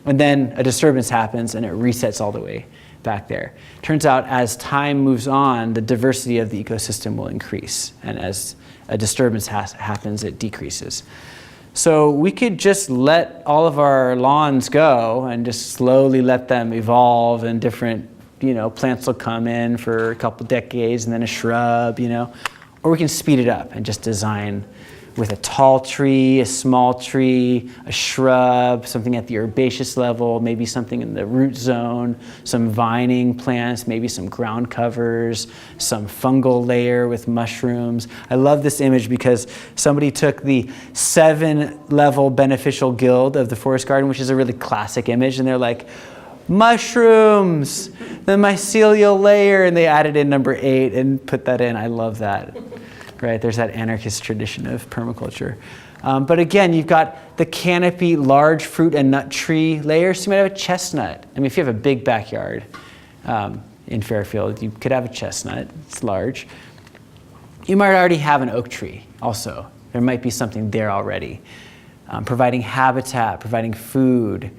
And then a disturbance happens, and it resets all the way back there. Turns out as time moves on, the diversity of the ecosystem will increase, and as a disturbance happens, it decreases. So we could just let all of our lawns go and just slowly let them evolve, and different, plants will come in for a couple decades and then a shrub, or we can speed it up and just design with a tall tree, a small tree, a shrub, something at the herbaceous level, maybe something in the root zone, some vining plants, maybe some ground covers, some fungal layer with mushrooms. I love this image because somebody took the 7-level beneficial guild of the forest garden, which is a really classic image, and they're like, mushrooms, the mycelial layer, and they added in number 8 and put that in. I love that. Right, there's that anarchist tradition of permaculture. But again, you've got the canopy, large fruit and nut tree layer. So you might have a chestnut. I mean, if you have a big backyard in Fairfield, you could have a chestnut. It's large. You might already have an oak tree also. There might be something there already. Providing habitat, providing food.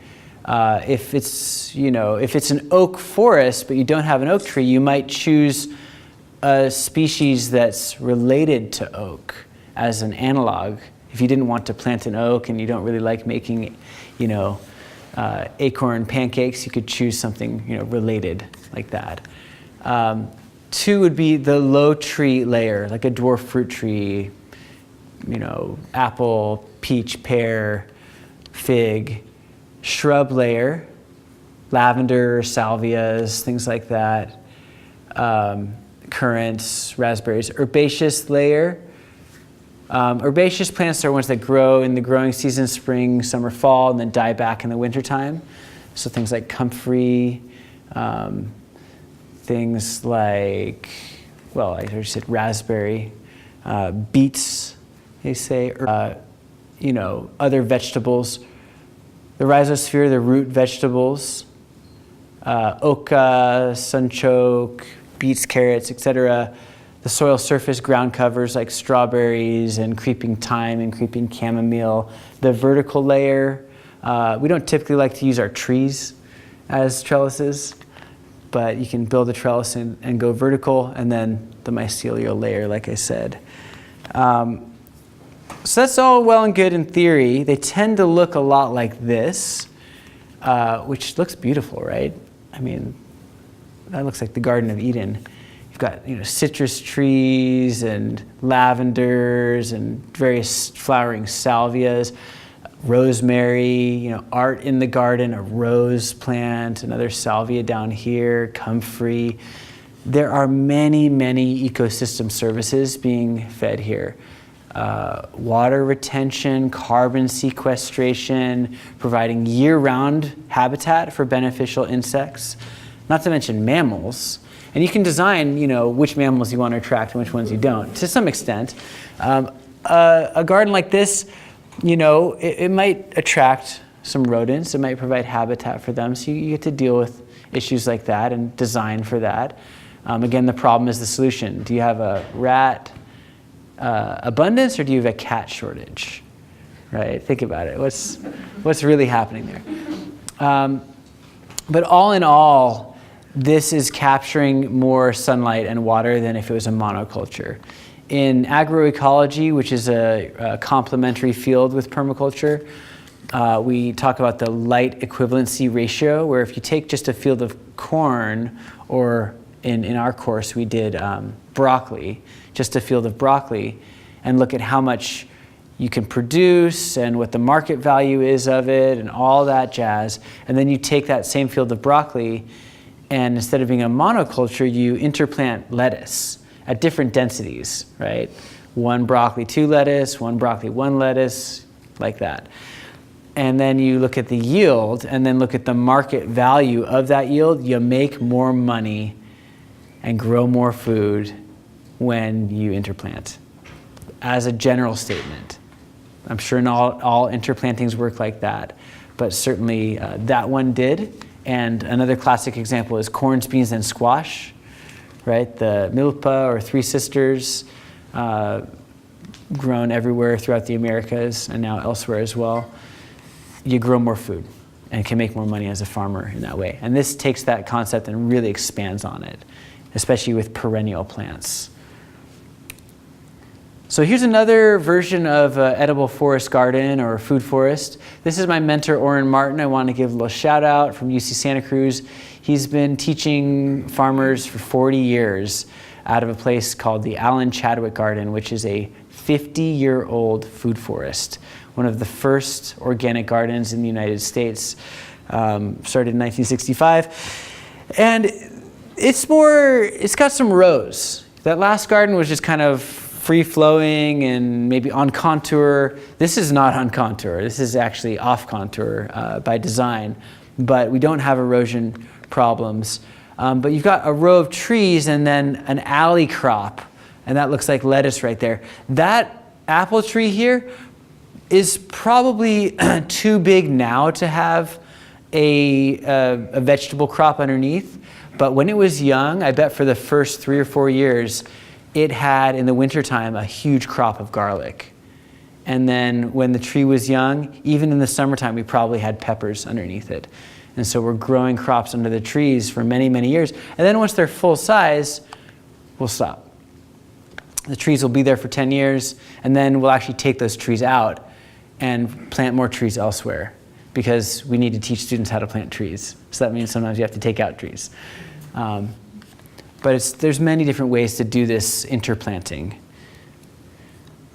If it's an oak forest, but you don't have an oak tree, you might choose a species that's related to oak as an analog. If you didn't want to plant an oak and you don't really like making, acorn pancakes, you could choose something, related like that. 2 would be the low tree layer, like a dwarf fruit tree, apple, peach, pear, fig. Shrub layer, lavender, salvias, things like that. Currants, raspberries. Herbaceous layer. Herbaceous plants are ones that grow in the growing season, spring, summer, fall, and then die back in the wintertime. So things like comfrey, things like, I already said raspberry, beets, they say, other vegetables. The rhizosphere, the root vegetables, oca, sunchoke, beets, carrots, etc. The soil surface ground covers like strawberries and creeping thyme and creeping chamomile. The vertical layer, we don't typically like to use our trees as trellises, but you can build a trellis and go vertical, and then the mycelial layer, like I said. So that's all well and good in theory. They tend to look a lot like this, which looks beautiful, right? I mean, that looks like the Garden of Eden. You've got citrus trees and lavenders and various flowering salvias, rosemary, art in the garden, a rose plant, another salvia down here, comfrey. There are many, many ecosystem services being fed here. Water retention, carbon sequestration, providing year-round habitat for beneficial insects, not to mention mammals. And you can design, which mammals you want to attract and which ones you don't, to some extent. A garden like this, it might attract some rodents. It might provide habitat for them. So you get to deal with issues like that and design for that. Again, the problem is the solution. Do you have a rat abundance, or do you have a cat shortage? Right? Think about it. What's really happening there? But all in all, this is capturing more sunlight and water than if it was a monoculture. In agroecology, which is a complementary field with permaculture, we talk about the light equivalency ratio, where if you take just a field of corn, or in our course we did broccoli, just a field of broccoli, and look at how much you can produce and what the market value is of it and all that jazz. And then you take that same field of broccoli, and instead of being a monoculture, you interplant lettuce at different densities, right? 1 broccoli, 2 lettuce, 1 broccoli, 1 lettuce, like that. And then you look at the yield, and then look at the market value of that yield. You make more money and grow more food when you interplant, as a general statement. I'm sure not all interplantings work like that, but certainly that one did. And another classic example is corns, beans, and squash, right? The milpa or three sisters, grown everywhere throughout the Americas and now elsewhere as well. You grow more food and can make more money as a farmer in that way. And this takes that concept and really expands on it, especially with perennial plants. So here's another version of edible forest garden or food forest. This is my mentor, Orrin Martin. I want to give a little shout out from UC Santa Cruz. He's been teaching farmers for 40 years out of a place called the Allen Chadwick Garden, which is a 50-year-old food forest, one of the first organic gardens in the United States, started in 1965. And it's got some rows. That last garden was just kind of free-flowing and maybe on contour. This is not on contour. This is actually off contour by design, but we don't have erosion problems. But you've got a row of trees and then an alley crop, and that looks like lettuce right there. That apple tree here is probably too big now to have a vegetable crop underneath. But when it was young, I bet for the first 3 or 4 years, it had, in the wintertime, a huge crop of garlic. And then when the tree was young, even in the summertime, we probably had peppers underneath it. And so we're growing crops under the trees for many, many years. And then once they're full size, we'll stop. The trees will be there for 10 years, and then we'll actually take those trees out and plant more trees elsewhere, because we need to teach students how to plant trees. So that means sometimes you have to take out trees. But there's many different ways to do this interplanting.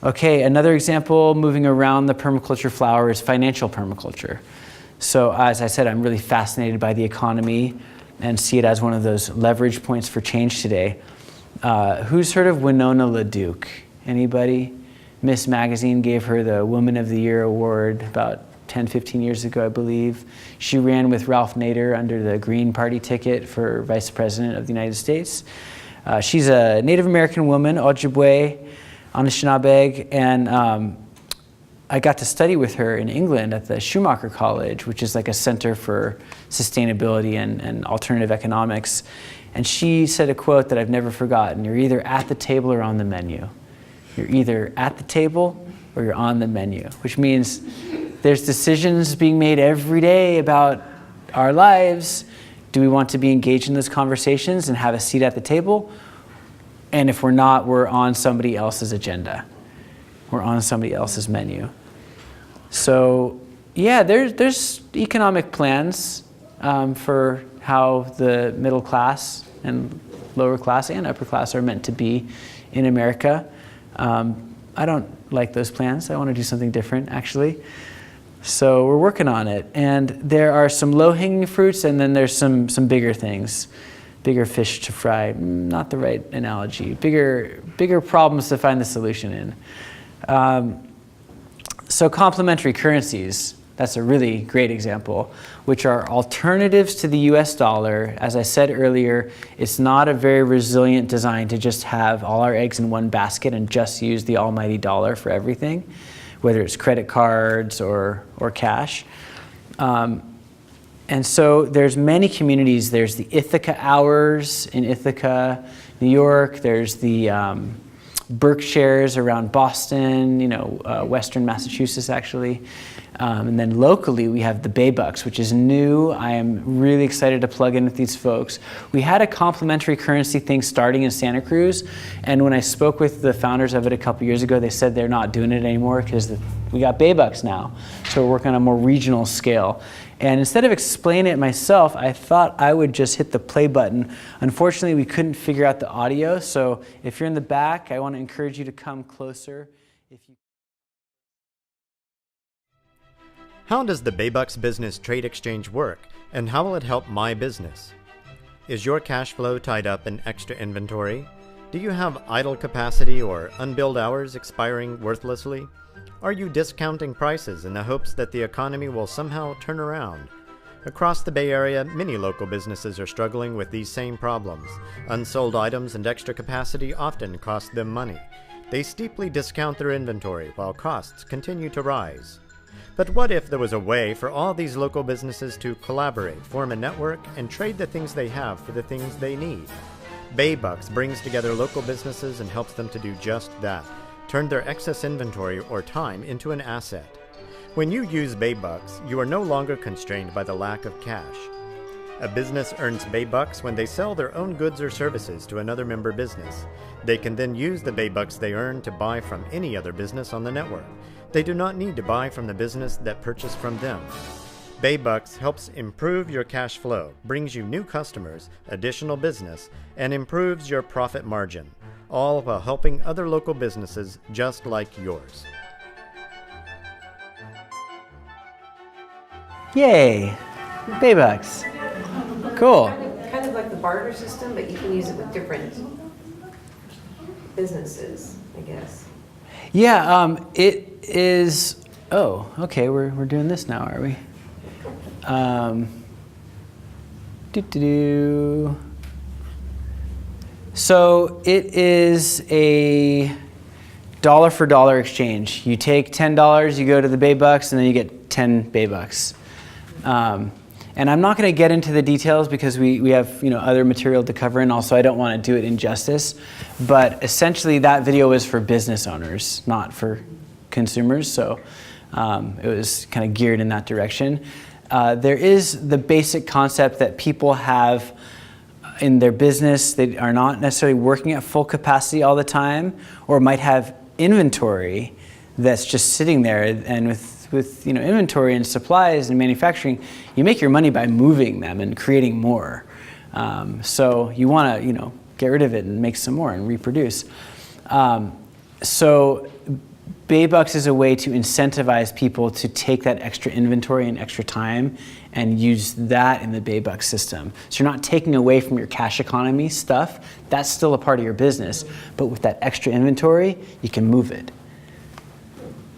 Okay, another example moving around the permaculture flower is financial permaculture. So as I said, I'm really fascinated by the economy and see it as one of those leverage points for change today. Who's heard of Winona LaDuke? Anybody? Miss Magazine gave her the Woman of the Year award about 10, 15 years ago, I believe. She ran with Ralph Nader under the Green Party ticket for Vice President of the United States. She's a Native American woman, Ojibwe, Anishinaabe, and I got to study with her in England at the Schumacher College, which is like a center for sustainability and alternative economics. And she said a quote that I've never forgotten: "You're either at the table or on the menu." You're either at the table or you're on the menu, which means there's decisions being made every day about our lives. Do we want to be engaged in those conversations and have a seat at the table? And if we're not, we're on somebody else's agenda. We're on somebody else's menu. So yeah, there's economic plans for how the middle class and lower class and upper class are meant to be in America. I don't like those plans. I want to do something different, actually. So we're working on it. And there are some low-hanging fruits, and then there's some bigger things. Bigger fish to fry, not the right analogy. Bigger problems to find the solution in. So complementary currencies, that's a really great example, which are alternatives to the US dollar. As I said earlier, it's not a very resilient design to just have all our eggs in one basket and just use the almighty dollar for everything, whether it's credit cards or cash. And so there's many communities. There's the Ithaca Hours in Ithaca, New York. There's the Berkshires around Boston, Western Massachusetts, actually. And then locally, we have the Baybucks, which is new. I am really excited to plug in with these folks. We had a complementary currency thing starting in Santa Cruz, and when I spoke with the founders of it a couple years ago, they said they're not doing it anymore because we got Baybucks now. So we're working on a more regional scale. And instead of explaining it myself, I thought I would just hit the play button. Unfortunately, we couldn't figure out the audio, so if you're in the back, I want to encourage you to come closer. How does the Baybucks Business Trade Exchange work, and how will it help my business? Is your cash flow tied up in extra inventory? Do you have idle capacity or unbilled hours expiring worthlessly? Are you discounting prices in the hopes that the economy will somehow turn around? Across the Bay Area, many local businesses are struggling with these same problems. Unsold items and extra capacity often cost them money. They steeply discount their inventory while costs continue to rise. But what if there was a way for all these local businesses to collaborate, form a network, and trade the things they have for the things they need? Baybucks brings together local businesses and helps them to do just that. Turn their excess inventory or time into an asset. When you use Baybucks, you are no longer constrained by the lack of cash. A business earns Baybucks when they sell their own goods or services to another member business. They can then use the Baybucks they earn to buy from any other business on the network. They do not need to buy from the business that purchased from them. Baybucks helps improve your cash flow, brings you new customers, additional business, and improves your profit margin, all while helping other local businesses just like yours. Yay! Baybucks. Cool. Kind of like the barter system, but you can use it with different businesses, I guess. Yeah, it is. Oh, okay. We're doing this now, are we? So it is a dollar for dollar exchange. You take $10, you go to the Bay Bucks, and then you get 10 Bay Bucks. And I'm not going to get into the details because we have other material to cover, and also I don't want to do it injustice. But essentially, that video was for business owners, not for consumers. So it was kind of geared in that direction. There is the basic concept that people have in their business. They are not necessarily working at full capacity all the time, or might have inventory that's just sitting there. And with inventory and supplies and manufacturing, you make your money by moving them and creating more. So you want to get rid of it and make some more and reproduce. So Bay Bucks is a way to incentivize people to take that extra inventory and extra time and use that in the Bay Bucks system. So you're not taking away from your cash economy stuff. That's still a part of your business. But with that extra inventory, you can move it.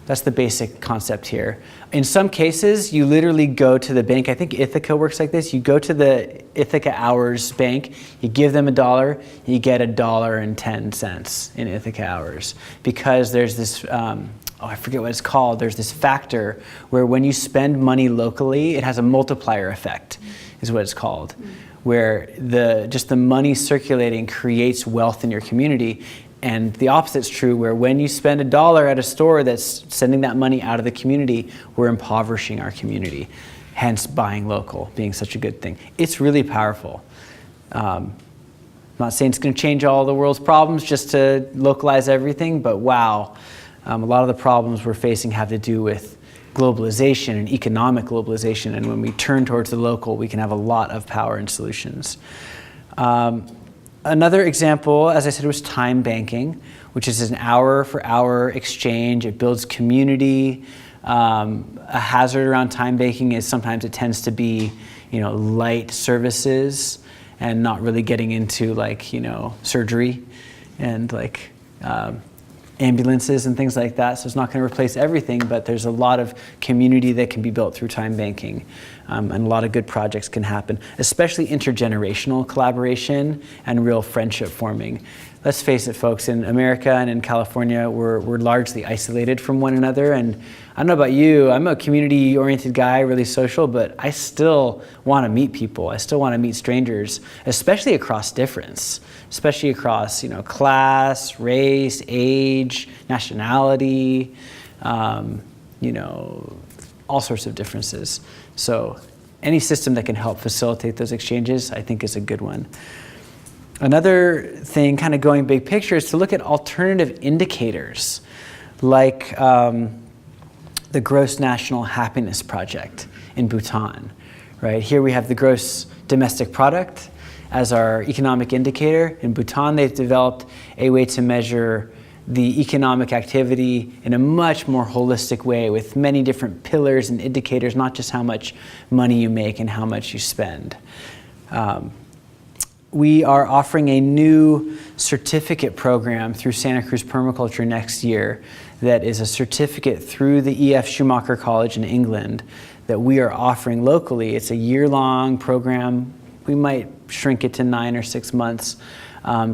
That's the basic concept here. In some cases, you literally go to the bank. I think Ithaca works like this. You go to the Ithaca Hours bank, you give them $1, you get $1.10 in Ithaca Hours. Because there's this, I forget what it's called, there's this factor where when you spend money locally, it has a multiplier effect, is what it's called. Where just the money circulating creates wealth in your community. And the opposite's true, where when you spend $1 at a store that's sending that money out of the community, we're impoverishing our community. Hence buying local being such a good thing. It's really powerful. I'm not saying it's going to change all the world's problems just to localize everything, but wow, a lot of the problems we're facing have to do with globalization and economic globalization. And when we turn towards the local, we can have a lot of power and solutions. Another example, as I said, was time banking, which is an hour-for-hour exchange. It builds community. A hazard around time banking is sometimes it tends to be, light services and not really getting into surgery and ambulances and things like that. So it's not going to replace everything, but there's a lot of community that can be built through time banking. And a lot of good projects can happen, especially intergenerational collaboration and real friendship forming. Let's face it, folks, in America and in California, we're largely isolated from one another. And I don't know about you, I'm a community-oriented guy, really social, but I still want to meet people. I still want to meet strangers, especially across difference, especially across class, race, age, nationality, all sorts of differences. So any system that can help facilitate those exchanges, I think, is a good one. Another thing, kind of going big picture, is to look at alternative indicators like the Gross National Happiness Project in Bhutan. Right? Here we have the gross domestic product as our economic indicator. In Bhutan, they've developed a way to measure the economic activity in a much more holistic way with many different pillars and indicators, not just how much money you make and how much you spend. We are offering a new certificate program through Santa Cruz Permaculture next year that is a certificate through the E.F. Schumacher College in England that we are offering locally. It's a year-long program. We might shrink it to 9 or 6 months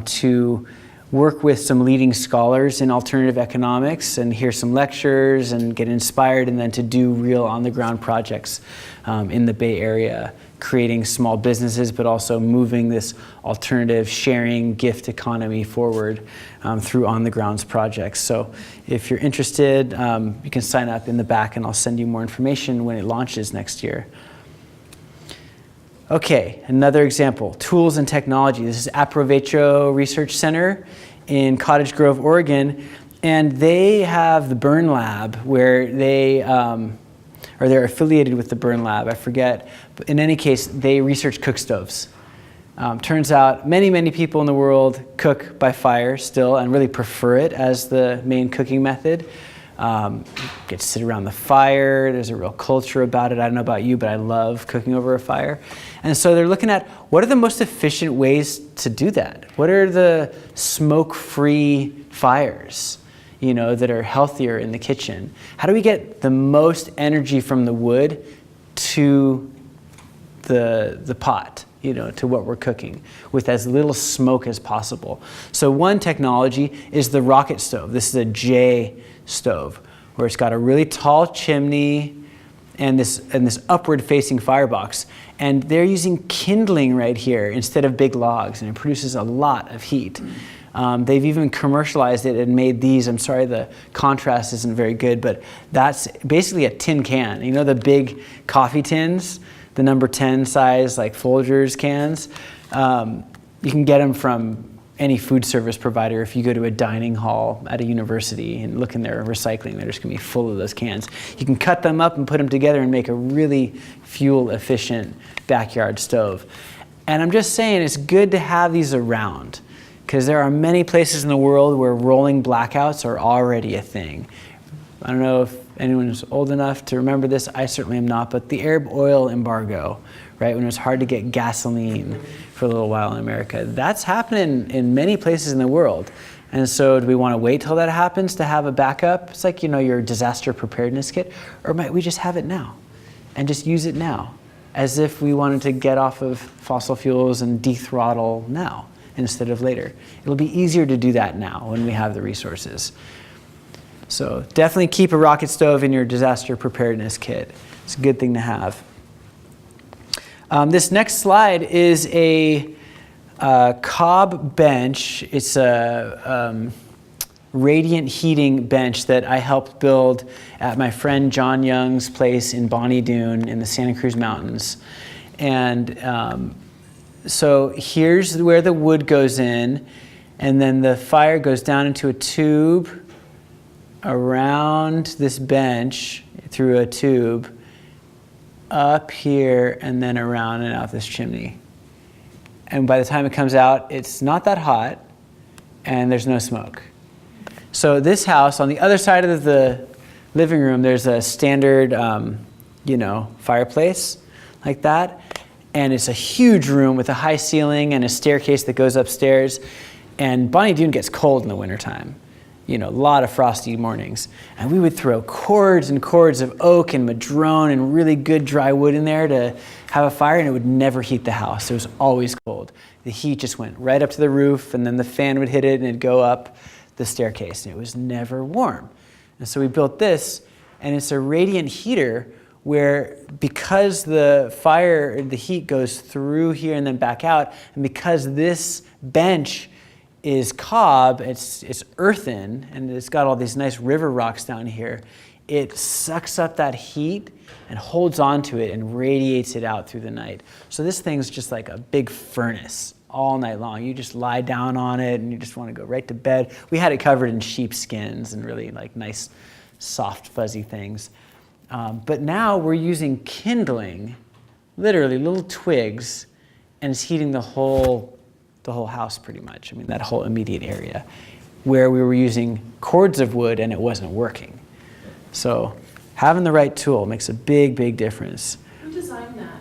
to work with some leading scholars in alternative economics and hear some lectures and get inspired, and then to do real on-the-ground projects in the Bay Area, creating small businesses, but also moving this alternative sharing gift economy forward through on-the-grounds projects. So if you're interested, you can sign up in the back, and I'll send you more information when it launches next year. Okay, another example, tools and technology. This is Aprovecho Research Center in Cottage Grove, Oregon, and they have the Burn Lab where they're affiliated with the Burn Lab, I forget. But in any case, they research cook stoves. Turns out many people in the world cook by fire still and really prefer it as the main cooking method. Get to sit around the fire. There's a real culture about it. I don't know about you, but I love cooking over a fire. And so they're looking at what are the most efficient ways to do that? What are the smoke-free fires, that are healthier in the kitchen? How do we get the most energy from the wood to the pot, to what we're cooking with as little smoke as possible. So one technology is the rocket stove. This is a J stove, where it's got a really tall chimney and this upward facing firebox. And they're using kindling right here instead of big logs, and it produces a lot of heat. They've even commercialized it and made these. I'm sorry, the contrast isn't very good, but that's basically a tin can. You know the big coffee tins, the number 10 size, like Folgers cans? You can get them from any food service provider. If you go to a dining hall at a university and look in their recycling, they're just gonna be full of those cans. You can cut them up and put them together and make a really fuel efficient backyard stove. And I'm just saying, it's good to have these around, because there are many places in the world where rolling blackouts are already a thing. I don't know if anyone's old enough to remember this. I certainly am not, but the Arab oil embargo, right, when it was hard to get gasoline for a little while in America, that's happening in many places in the world. And so do we want to wait till that happens to have a backup? It's like, your disaster preparedness kit. Or might we just have it now and just use it now, as if we wanted to get off of fossil fuels and dethrottle now instead of later? It'll be easier to do that now when we have the resources. So definitely keep a rocket stove in your disaster preparedness kit. It's a good thing to have. This next slide is a cob bench. It's a radiant heating bench that I helped build at my friend John Young's place in Bonnie Doon in the Santa Cruz Mountains. And so here's where the wood goes in, and then the fire goes down into a tube around this bench through a tube up here and then around and out this chimney. And by the time it comes out, it's not that hot and there's no smoke. So this house, on the other side of the living room, there's a standard, fireplace like that. And it's a huge room with a high ceiling and a staircase that goes upstairs. And Bonnie Doon gets cold in the wintertime. A lot of frosty mornings. And we would throw cords and cords of oak and madrone and really good dry wood in there to have a fire, and it would never heat the house. It was always cold. The heat just went right up to the roof, and then the fan would hit it and it'd go up the staircase, and it was never warm. And so we built this, and it's a radiant heater where, because the heat goes through here and then back out, and because this bench is cob, it's earthen, and it's got all these nice river rocks down here, it sucks up that heat and holds onto it and radiates it out through the night. So this thing's just like a big furnace all night long. You just lie down on it and you just want to go right to bed. We had it covered in sheep skins and really like nice, soft, fuzzy things. But now we're using kindling, literally little twigs, and it's heating the whole house pretty much. I mean, that whole immediate area, where we were using cords of wood and it wasn't working. So having the right tool makes a big, big difference. Who designed that?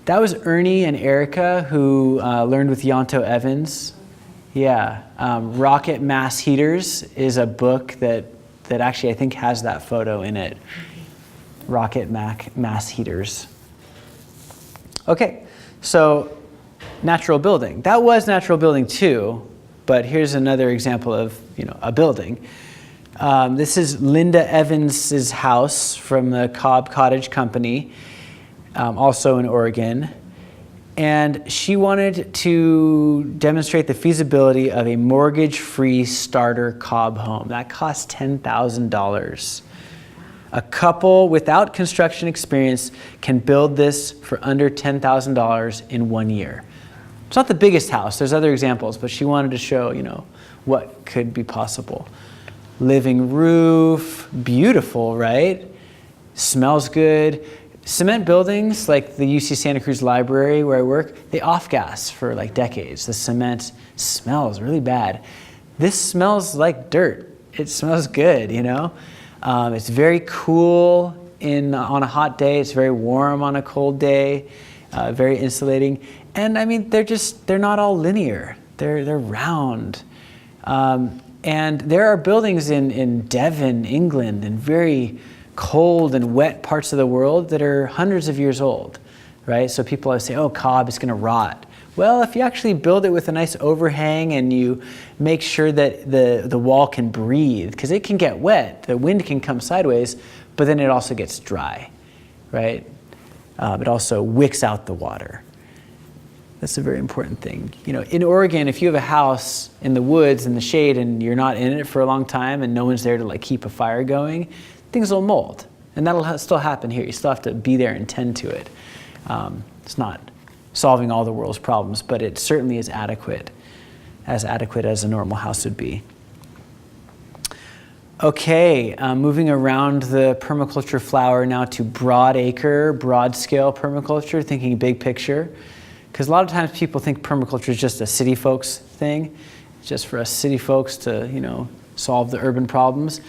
That was Ernie and Erica, who learned with Yonto Evans. Yeah, Rocket Mass Heaters is a book that actually I think has that photo in it. Rocket Mass Heaters. Okay, so natural building. That was natural building too, but here's another example of a building. This is Linda Evans's house from the Cobb Cottage Company, also in Oregon. And she wanted to demonstrate the feasibility of a mortgage-free starter cob home. That cost $10,000. A couple without construction experience can build this for under $10,000 in 1 year. It's not the biggest house. There's other examples, but she wanted to show, what could be possible. Living roof, beautiful, right? Smells good. Cement buildings, like the UC Santa Cruz Library where I work, they off-gas for like decades. The cement smells really bad. This smells like dirt. It smells good, It's very cool on a hot day. It's very warm on a cold day. Very insulating. And I mean, they're not all linear. They're round. And there are buildings in Devon, England, and very cold and wet parts of the world that are hundreds of years old, right? So people always say, oh, cob is going to rot. Well, if you actually build it with a nice overhang and you make sure that the wall can breathe, because it can get wet, the wind can come sideways, but then it also gets dry, right? It also wicks out the water. That's a very important thing. You know, in Oregon, if you have a house in the woods in the shade and you're not in it for a long time and no one's there to like keep a fire going, things will mold. And that'll still happen here. You still have to be there and tend to it. It's not solving all the world's problems, but it certainly is adequate as a normal house would be. Okay, moving around the permaculture flower now to broad acre, broad scale permaculture, thinking big picture. Because a lot of times people think permaculture is just a city folks thing, just for us city folks to, you know, solve the urban problems.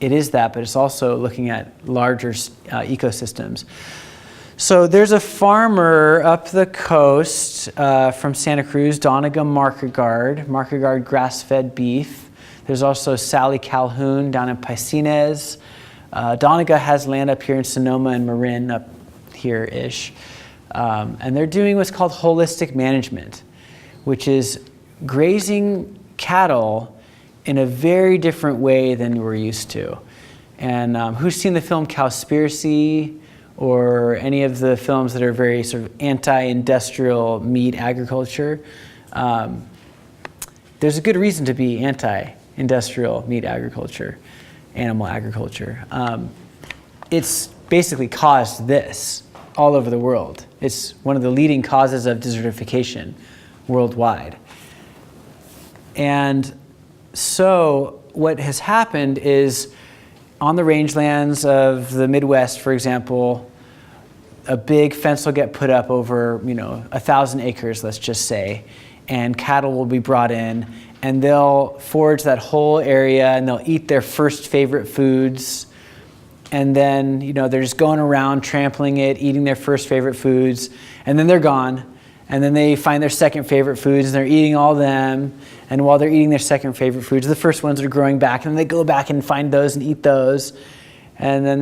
It is that, but it's also looking at larger ecosystems. So there's a farmer up the coast from Santa Cruz, Donegal Markegard grass-fed beef. There's also Sally Calhoun down in Piscines. Donegal has land up here in Sonoma and Marin up here-ish. And they're doing what's called holistic management, which is grazing cattle in a very different way than we're used to. And who's seen the film Cowspiracy or any of the films that are very sort of anti-industrial meat agriculture? There's a good reason to be anti-industrial meat agriculture, animal agriculture. It's basically caused this all over the world. It's one of the leading causes of desertification worldwide. And so what has happened is on the rangelands of the Midwest, for example, a big fence will get put up over, 1,000 acres, let's just say, and cattle will be brought in, and they'll forage that whole area, and they'll eat their first favorite foods, and then, they're just going around trampling it, eating their first favorite foods, and then they're gone, and then they find their second favorite foods, and they're eating all them, and while they're eating their second favorite foods, the first ones are growing back, and then they go back and find those and eat those, and then